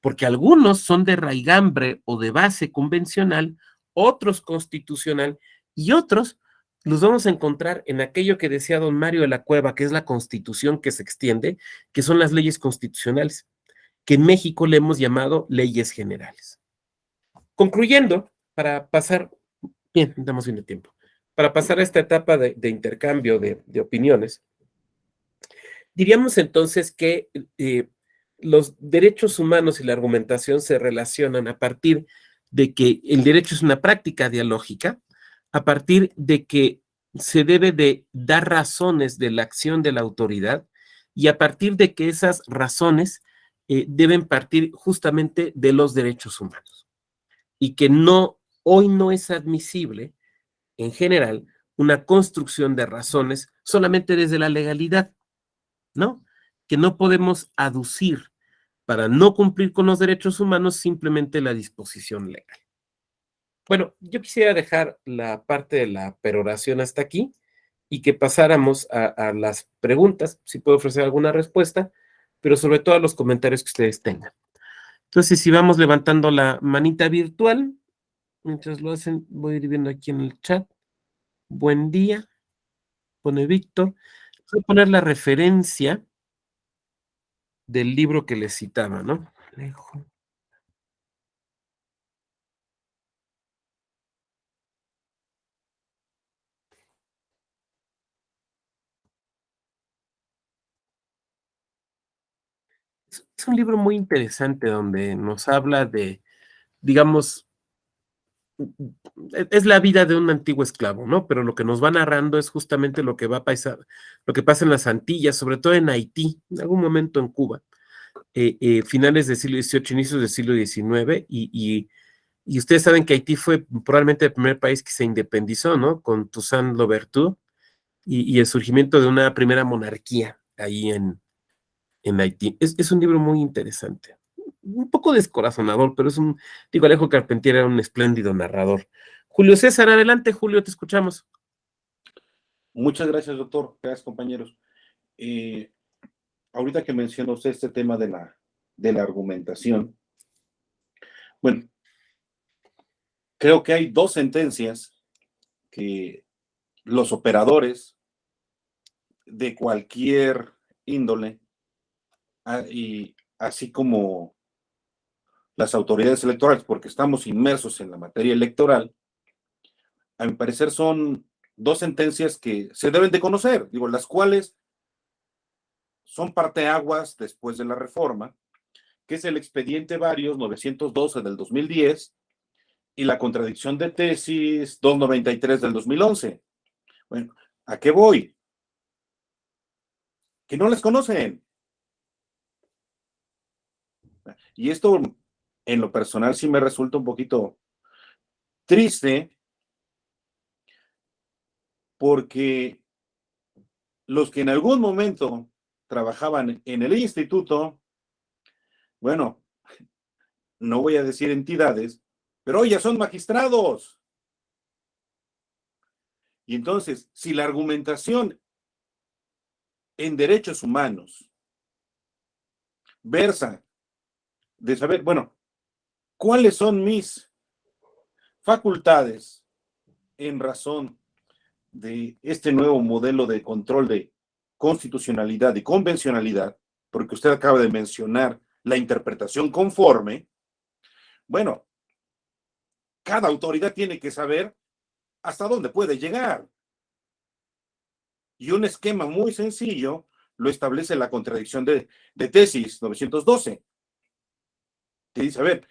porque algunos son de raigambre o de base convencional, otros constitucional y otros los vamos a encontrar en aquello que decía don Mario de la Cueva, que es la constitución que se extiende, que son las leyes constitucionales, que en México le hemos llamado leyes generales. Concluyendo, para pasar, bien, damos bien de tiempo, para pasar a esta etapa de intercambio de opiniones, diríamos entonces que los derechos humanos y la argumentación se relacionan a partir de que el derecho es una práctica dialógica, a partir de que se debe de dar razones de la acción de la autoridad y a partir de que esas razones deben partir justamente de los derechos humanos y que hoy no es admisible, en general, una construcción de razones solamente desde la legalidad, ¿no? Que no podemos aducir para no cumplir con los derechos humanos simplemente la disposición legal. Bueno, yo quisiera dejar la parte de la peroración hasta aquí y que pasáramos a las preguntas, si puedo ofrecer alguna respuesta, pero sobre todo a los comentarios que ustedes tengan. Entonces, si vamos levantando la manita virtual, mientras lo hacen, voy a ir viendo aquí en el chat. Buen día, pone Víctor. Voy a poner la referencia del libro que les citaba, ¿no? Es un libro muy interesante donde nos habla de, digamos, es la vida de un antiguo esclavo, ¿no? Pero lo que nos va narrando es justamente lo que va a pasar, lo que pasa en las Antillas, sobre todo en Haití, en algún momento en Cuba, finales del siglo XVIII, inicios del siglo XIX, y ustedes saben que Haití fue probablemente el primer país que se independizó, ¿no? Con Toussaint Louverture y el surgimiento de una primera monarquía ahí en Haití. Es un libro muy interesante. Un poco descorazonador, pero digo, Alejo Carpentier era un espléndido narrador. Julio César, adelante, Julio, te escuchamos. Muchas gracias, doctor. Gracias, compañeros. Ahorita que mencionó usted este tema de la argumentación, bueno, creo que hay dos sentencias que los operadores de cualquier índole, y así como las autoridades electorales, porque estamos inmersos en la materia electoral, a mi parecer son dos sentencias que se deben de conocer, digo, las cuales son parteaguas después de la reforma, que es el expediente Varios 912 del 2010 y la contradicción de tesis 293 del 2011. Bueno, ¿a qué voy? Que no les conocen. Y esto, en lo personal, sí me resulta un poquito triste, porque los que en algún momento trabajaban en el instituto, bueno, no voy a decir entidades, pero hoy ya son magistrados. Y entonces, si la argumentación en derechos humanos versa de saber, bueno, ¿cuáles son mis facultades en razón de este nuevo modelo de control de constitucionalidad y convencionalidad? Porque usted acaba de mencionar la interpretación conforme. Bueno, cada autoridad tiene que saber hasta dónde puede llegar. Y un esquema muy sencillo lo establece la contradicción de tesis 912. Te dice, a ver,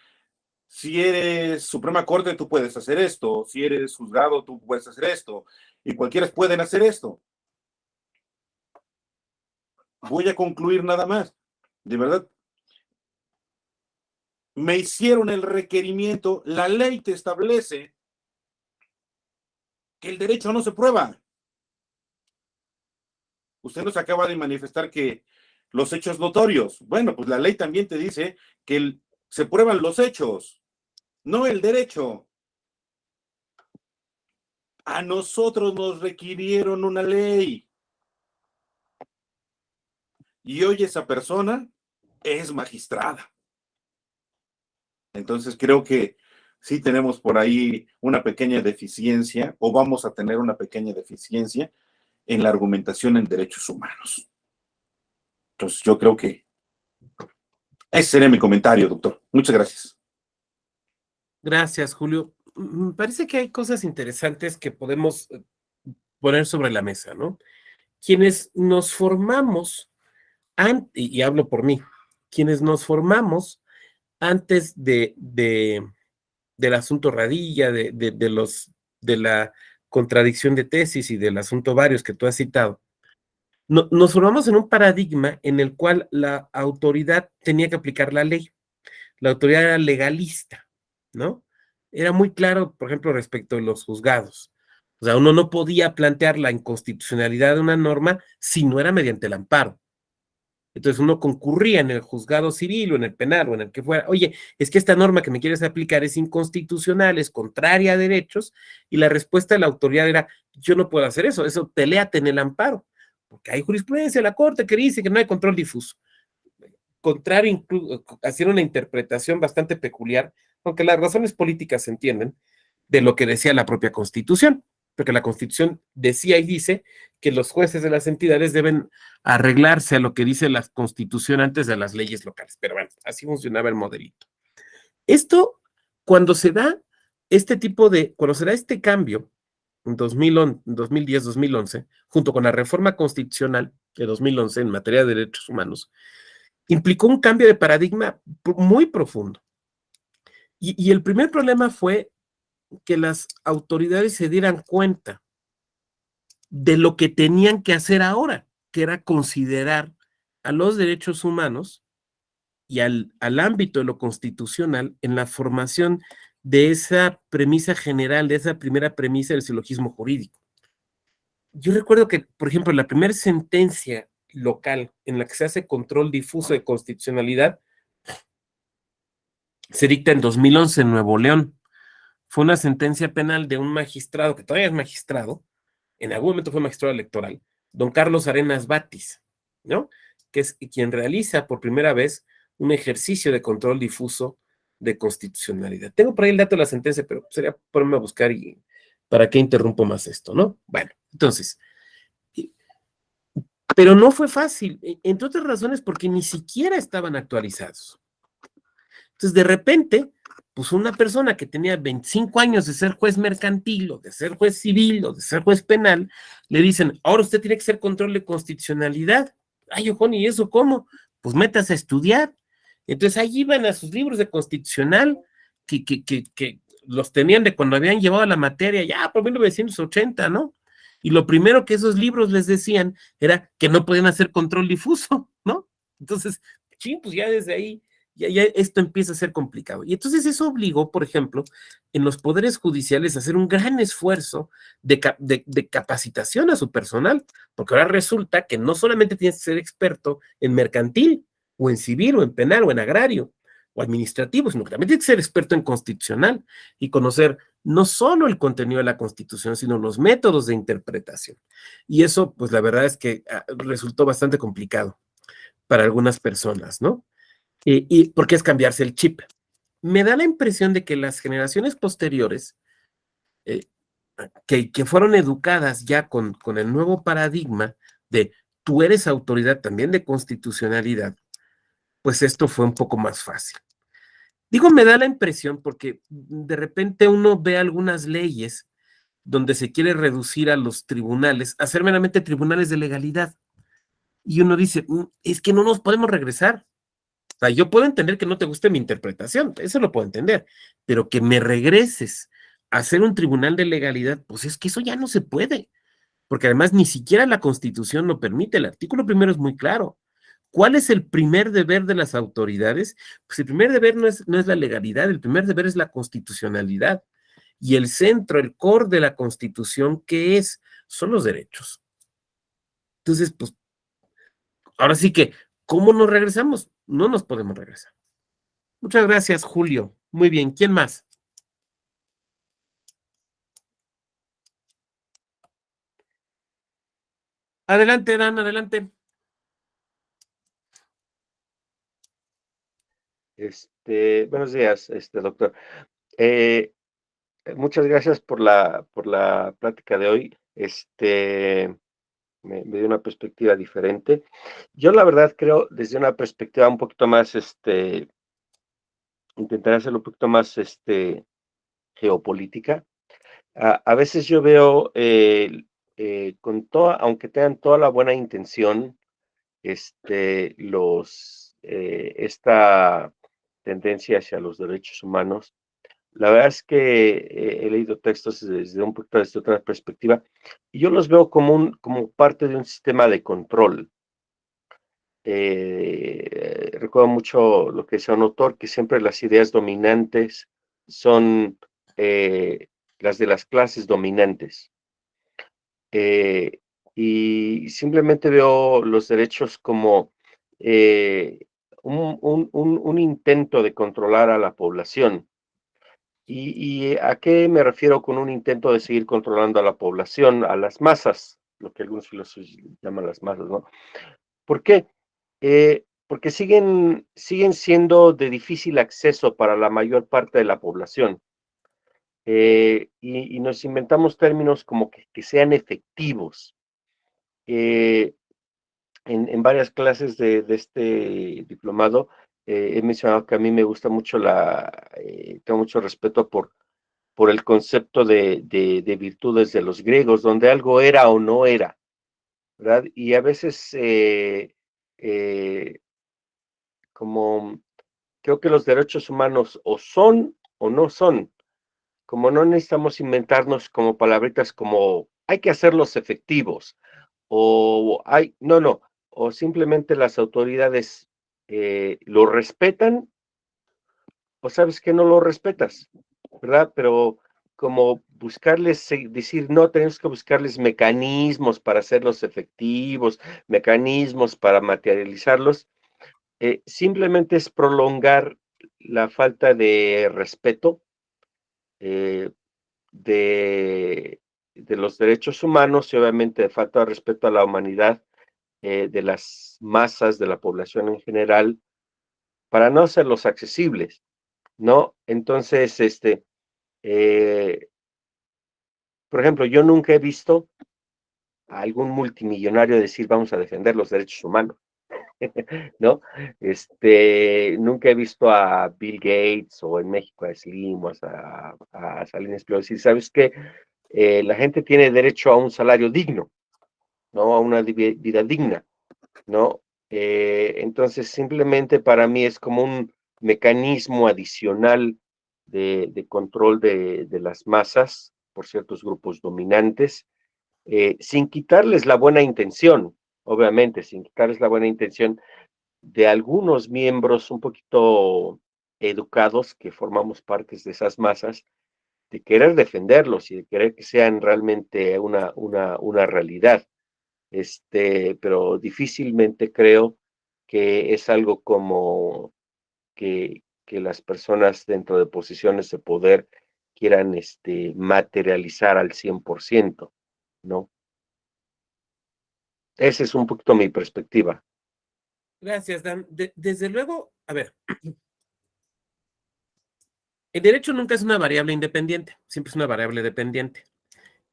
si eres Suprema Corte, tú puedes hacer esto, si eres juzgado, tú puedes hacer esto, y cualquiera pueden hacer esto. Voy a concluir nada más. De verdad, me hicieron el requerimiento, la ley te establece que el derecho no se prueba. Usted nos acaba de manifestar que los hechos notorios. Bueno, pues la ley también te dice que se prueban los hechos, no el derecho. A nosotros nos requirieron una ley. Y hoy esa persona es magistrada. Entonces creo que sí tenemos por ahí una pequeña deficiencia, o vamos a tener una pequeña deficiencia en la argumentación en derechos humanos. Entonces yo creo que ese sería mi comentario, doctor. Muchas gracias. Gracias, Julio. Me parece que hay cosas interesantes que podemos poner sobre la mesa, ¿no? Quienes nos formamos, y hablo por mí, quienes nos formamos antes del asunto Radilla, de la contradicción de tesis y del asunto varios que tú has citado, nos formamos en un paradigma en el cual la autoridad tenía que aplicar la ley. La autoridad era legalista, ¿no? Era muy claro, por ejemplo, respecto de los juzgados. O sea, uno no podía plantear la inconstitucionalidad de una norma si no era mediante el amparo. Entonces uno concurría en el juzgado civil o en el penal o en el que fuera, oye, es que esta norma que me quieres aplicar es inconstitucional, es contraria a derechos, y la respuesta de la autoridad era, yo no puedo hacer eso, peléate en el amparo, porque hay jurisprudencia de la Corte que dice que no hay control difuso. Contrario, hacer una interpretación bastante peculiar, aunque las razones políticas se entienden, de lo que decía la propia Constitución, porque la Constitución decía y dice que los jueces de las entidades deben arreglarse a lo que dice la Constitución antes de las leyes locales, pero bueno, así funcionaba el modelito. Esto, cuando se da cuando se da este cambio en 2010-2011, junto con la reforma constitucional de 2011 en materia de derechos humanos, implicó un cambio de paradigma muy profundo. Y el primer problema fue que las autoridades se dieran cuenta de lo que tenían que hacer ahora, que era considerar a los derechos humanos y al ámbito de lo constitucional en la formación de esa premisa general, de esa primera premisa del silogismo jurídico. Yo recuerdo que, por ejemplo, la primera sentencia local en la que se hace control difuso de constitucionalidad se dicta en 2011 en Nuevo León. Fue una sentencia penal de un magistrado, que todavía es magistrado, en algún momento fue magistrado electoral, don Carlos Arenas Batis, ¿no? Que es quien realiza por primera vez un ejercicio de control difuso de constitucionalidad. Tengo por ahí el dato de la sentencia, pero sería ponerme a buscar y para qué interrumpo más esto, ¿no? Bueno, entonces, pero no fue fácil, entre otras razones porque ni siquiera estaban actualizados. Entonces, de repente, pues una persona que tenía 25 años de ser juez mercantil, o de ser juez civil, o de ser juez penal, le dicen, ahora usted tiene que hacer control de constitucionalidad. Ay, ojo, ¿y eso cómo? Pues métase a estudiar. Entonces ahí iban a sus libros de constitucional, que los tenían de cuando habían llevado la materia, ya por 1980, ¿no? Y lo primero que esos libros les decían era que no podían hacer control difuso, ¿no? Entonces, sí, pues ya desde ahí ya esto empieza a ser complicado. Y entonces eso obligó, por ejemplo, en los poderes judiciales a hacer un gran esfuerzo de capacitación a su personal, porque ahora resulta que no solamente tienes que ser experto en mercantil, o en civil, o en penal, o en agrario, o administrativo, sino que también tienes que ser experto en constitucional y conocer no solo el contenido de la Constitución, sino los métodos de interpretación. Y eso, pues la verdad es que resultó bastante complicado para algunas personas, ¿no? Y porque es cambiarse el chip. Me da la impresión de que las generaciones posteriores, eh, que fueron educadas ya con el nuevo paradigma de tú eres autoridad también de constitucionalidad, pues esto fue un poco más fácil. Digo, me da la impresión porque de repente uno ve algunas leyes donde se quiere reducir a los tribunales a ser meramente tribunales de legalidad. y uno dice, es que no nos podemos regresar. O sea, yo puedo entender que no te guste mi interpretación, eso lo puedo entender, pero que me regreses a ser un tribunal de legalidad, pues es que eso ya no se puede, porque además ni siquiera la Constitución lo permite. El artículo primero es muy claro. ¿Cuál es el primer deber de las autoridades? Pues el primer deber no es la legalidad, el primer deber es la constitucionalidad. Y el centro, el core de la Constitución, ¿qué es? Son los derechos. Entonces, pues, ahora sí que, ¿cómo nos regresamos? No nos podemos regresar. Muchas gracias, Julio. Muy bien, ¿quién más? Adelante, Dan, adelante. Buenos días, doctor. Muchas gracias por la plática de hoy. Me dio una perspectiva diferente. Yo, la verdad, creo desde una perspectiva un poquito más, intentaré hacerlo un poquito más, geopolítica. A veces yo veo, aunque tengan toda la buena intención, esta tendencia hacia los derechos humanos. La verdad es que he leído textos desde un poquito desde otra perspectiva y yo los veo como parte de un sistema de control. Recuerdo mucho lo que decía un autor, que siempre las ideas dominantes son las de las clases dominantes. Y simplemente veo los derechos como un intento de controlar a la población. ¿Y a qué me refiero con un intento de seguir controlando a la población, a las masas, lo que algunos filósofos llaman las masas, ¿no? ¿Por qué? Porque siguen siendo de difícil acceso para la mayor parte de la población. Y nos inventamos términos como que sean efectivos. En varias clases de este diplomado he mencionado que a mí me gusta mucho tengo mucho respeto por el concepto de virtudes de los griegos, donde algo era o no era, ¿verdad? Y a veces como creo que los derechos humanos o son o no son, como no necesitamos inventarnos como palabritas como hay que hacerlos efectivos, o no, o simplemente las autoridades lo respetan, o sabes que no lo respetas, ¿verdad? Pero como decir, no, tenemos que buscarles mecanismos para hacerlos efectivos, mecanismos para materializarlos, simplemente es prolongar la falta de respeto eh, de, de los derechos humanos y obviamente de falta de respeto a la humanidad de las masas de la población en general para no hacerlos accesibles, ¿no? Entonces, eh, por ejemplo, yo nunca he visto a algún multimillonario decir vamos a defender los derechos humanos, ¿no? Nunca he visto a Bill Gates o en México a Slim o a Salinas Pliego decir, ¿sabes qué? La gente tiene derecho a un salario digno, ¿no? A una vida digna, ¿no? Entonces, simplemente para mí es como un mecanismo adicional de control de las masas por ciertos grupos dominantes, sin quitarles la buena intención, obviamente, sin quitarles la buena intención de algunos miembros un poquito educados que formamos partes de esas masas, de querer defenderlos y de querer que sean realmente una realidad. Pero difícilmente creo que es algo como que las personas dentro de posiciones de poder quieran materializar al 100%, ¿no? Esa es un poquito mi perspectiva. Gracias, Dan. Desde luego, a ver, el derecho nunca es una variable independiente, siempre es una variable dependiente.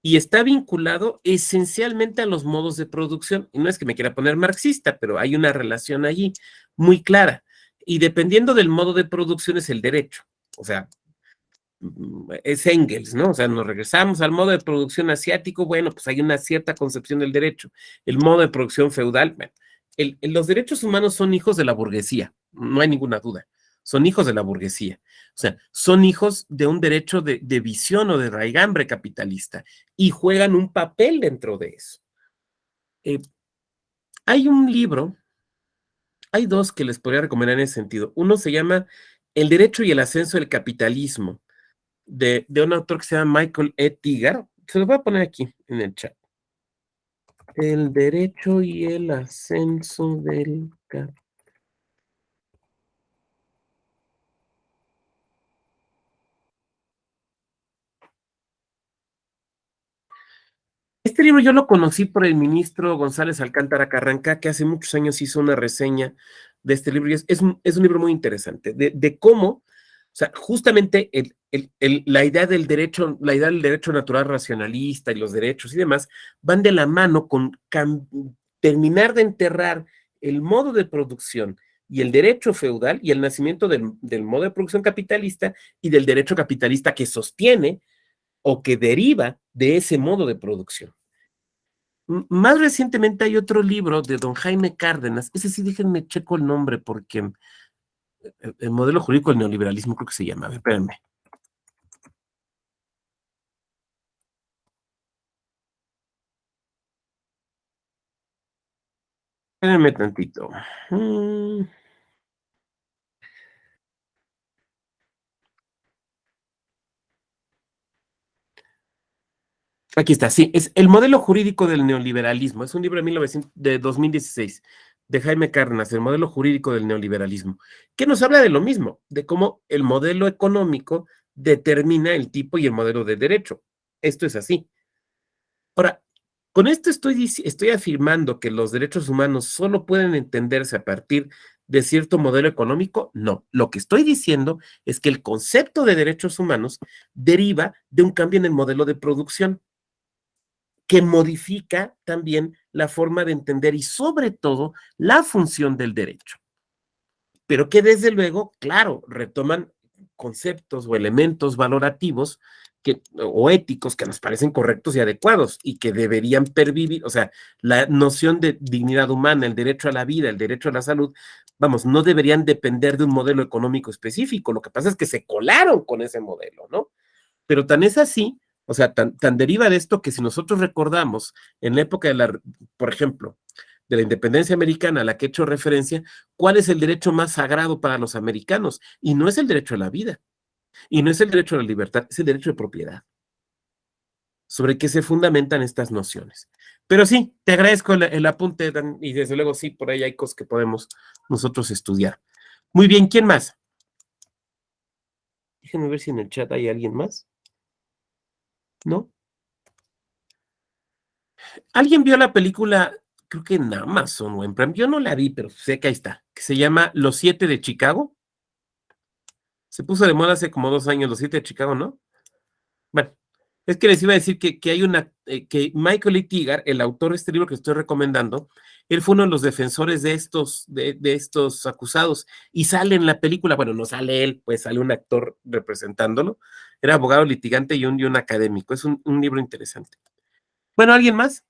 Y está vinculado esencialmente a los modos de producción. Y no es que me quiera poner marxista, pero hay una relación allí muy clara. Y dependiendo del modo de producción es el derecho. O sea, es Engels, ¿no? O sea, nos regresamos al modo de producción asiático, bueno, pues hay una cierta concepción del derecho. El modo de producción feudal, bueno, los derechos humanos son hijos de la burguesía, no hay ninguna duda. Son hijos de la burguesía. O sea, son hijos de un derecho de visión o de raigambre capitalista y juegan un papel dentro de eso. Hay un libro, hay dos que les podría recomendar en ese sentido. Uno se llama El derecho y el ascenso del capitalismo, de un autor que se llama Michael E. Tigar. Se lo voy a poner aquí en el chat. El derecho y el ascenso del capitalismo. Este libro yo lo conocí por el ministro González Alcántara Carranca, que hace muchos años hizo una reseña de este libro, y es un libro muy interesante, de cómo, o sea, justamente la idea del derecho natural racionalista y los derechos y demás, van de la mano con terminar de enterrar el modo de producción y el derecho feudal y el nacimiento del modo de producción capitalista y del derecho capitalista que sostiene o que deriva de ese modo de producción. Más recientemente hay otro libro de don Jaime Cárdenas, ese sí déjenme checo el nombre porque el modelo jurídico del neoliberalismo creo que se llama, a ver, espérenme. Espérenme tantito. Aquí está, sí, es El modelo jurídico del neoliberalismo. Es un libro de 2016, de Jaime Cárdenas, El modelo jurídico del neoliberalismo, que nos habla de lo mismo, de cómo el modelo económico determina el tipo y el modelo de derecho. Esto es así. Ahora, con esto estoy afirmando que los derechos humanos solo pueden entenderse a partir de cierto modelo económico. No, lo que estoy diciendo es que el concepto de derechos humanos deriva de un cambio en el modelo de producción que modifica también la forma de entender y sobre todo la función del derecho. Pero que desde luego, claro, retoman conceptos o elementos valorativos o éticos que nos parecen correctos y adecuados y que deberían pervivir, o sea, la noción de dignidad humana, el derecho a la vida, el derecho a la salud, vamos, no deberían depender de un modelo económico específico. Lo que pasa es que se colaron con ese modelo, ¿no? Pero tan es así, o sea, tan deriva de esto que si nosotros recordamos en la época por ejemplo, de la independencia americana a la que he hecho referencia, ¿cuál es el derecho más sagrado para los americanos? Y no es el derecho a la vida, y no es el derecho a la libertad, es el derecho de propiedad, sobre qué se fundamentan estas nociones. Pero sí, te agradezco el apunte, Dan, y desde luego sí, por ahí hay cosas que podemos nosotros estudiar. Muy bien, ¿quién más? Déjenme ver si en el chat hay alguien más. ¿No? ¿Alguien vio la película, creo que en Amazon o en Prime? Yo no la vi, pero sé que ahí está, que se llama Los 7 de Chicago. Se puso de moda hace como 2 años, Los 7 de Chicago, ¿no? Bueno, es que les iba a decir que hay que Michael E. Tigar, el autor de este libro que estoy recomendando, él fue uno de los defensores de estos acusados y sale en la película, bueno, no sale él, pues sale un actor representándolo, era abogado litigante y un académico, es un libro interesante. Bueno, ¿alguien más?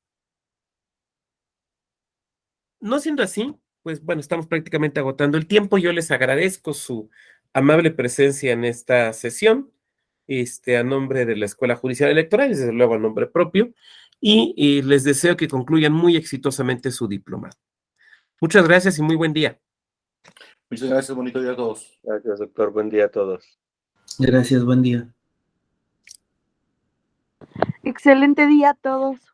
No siendo así, pues bueno, estamos prácticamente agotando el tiempo. Yo les agradezco su amable presencia en esta sesión, a nombre de la Escuela Judicial Electoral, y desde luego a nombre propio, y les deseo que concluyan muy exitosamente su diploma. Muchas gracias y muy buen día. Muchas gracias, bonito día a todos. Gracias, doctor. Buen día a todos. Gracias, buen día. Excelente día a todos.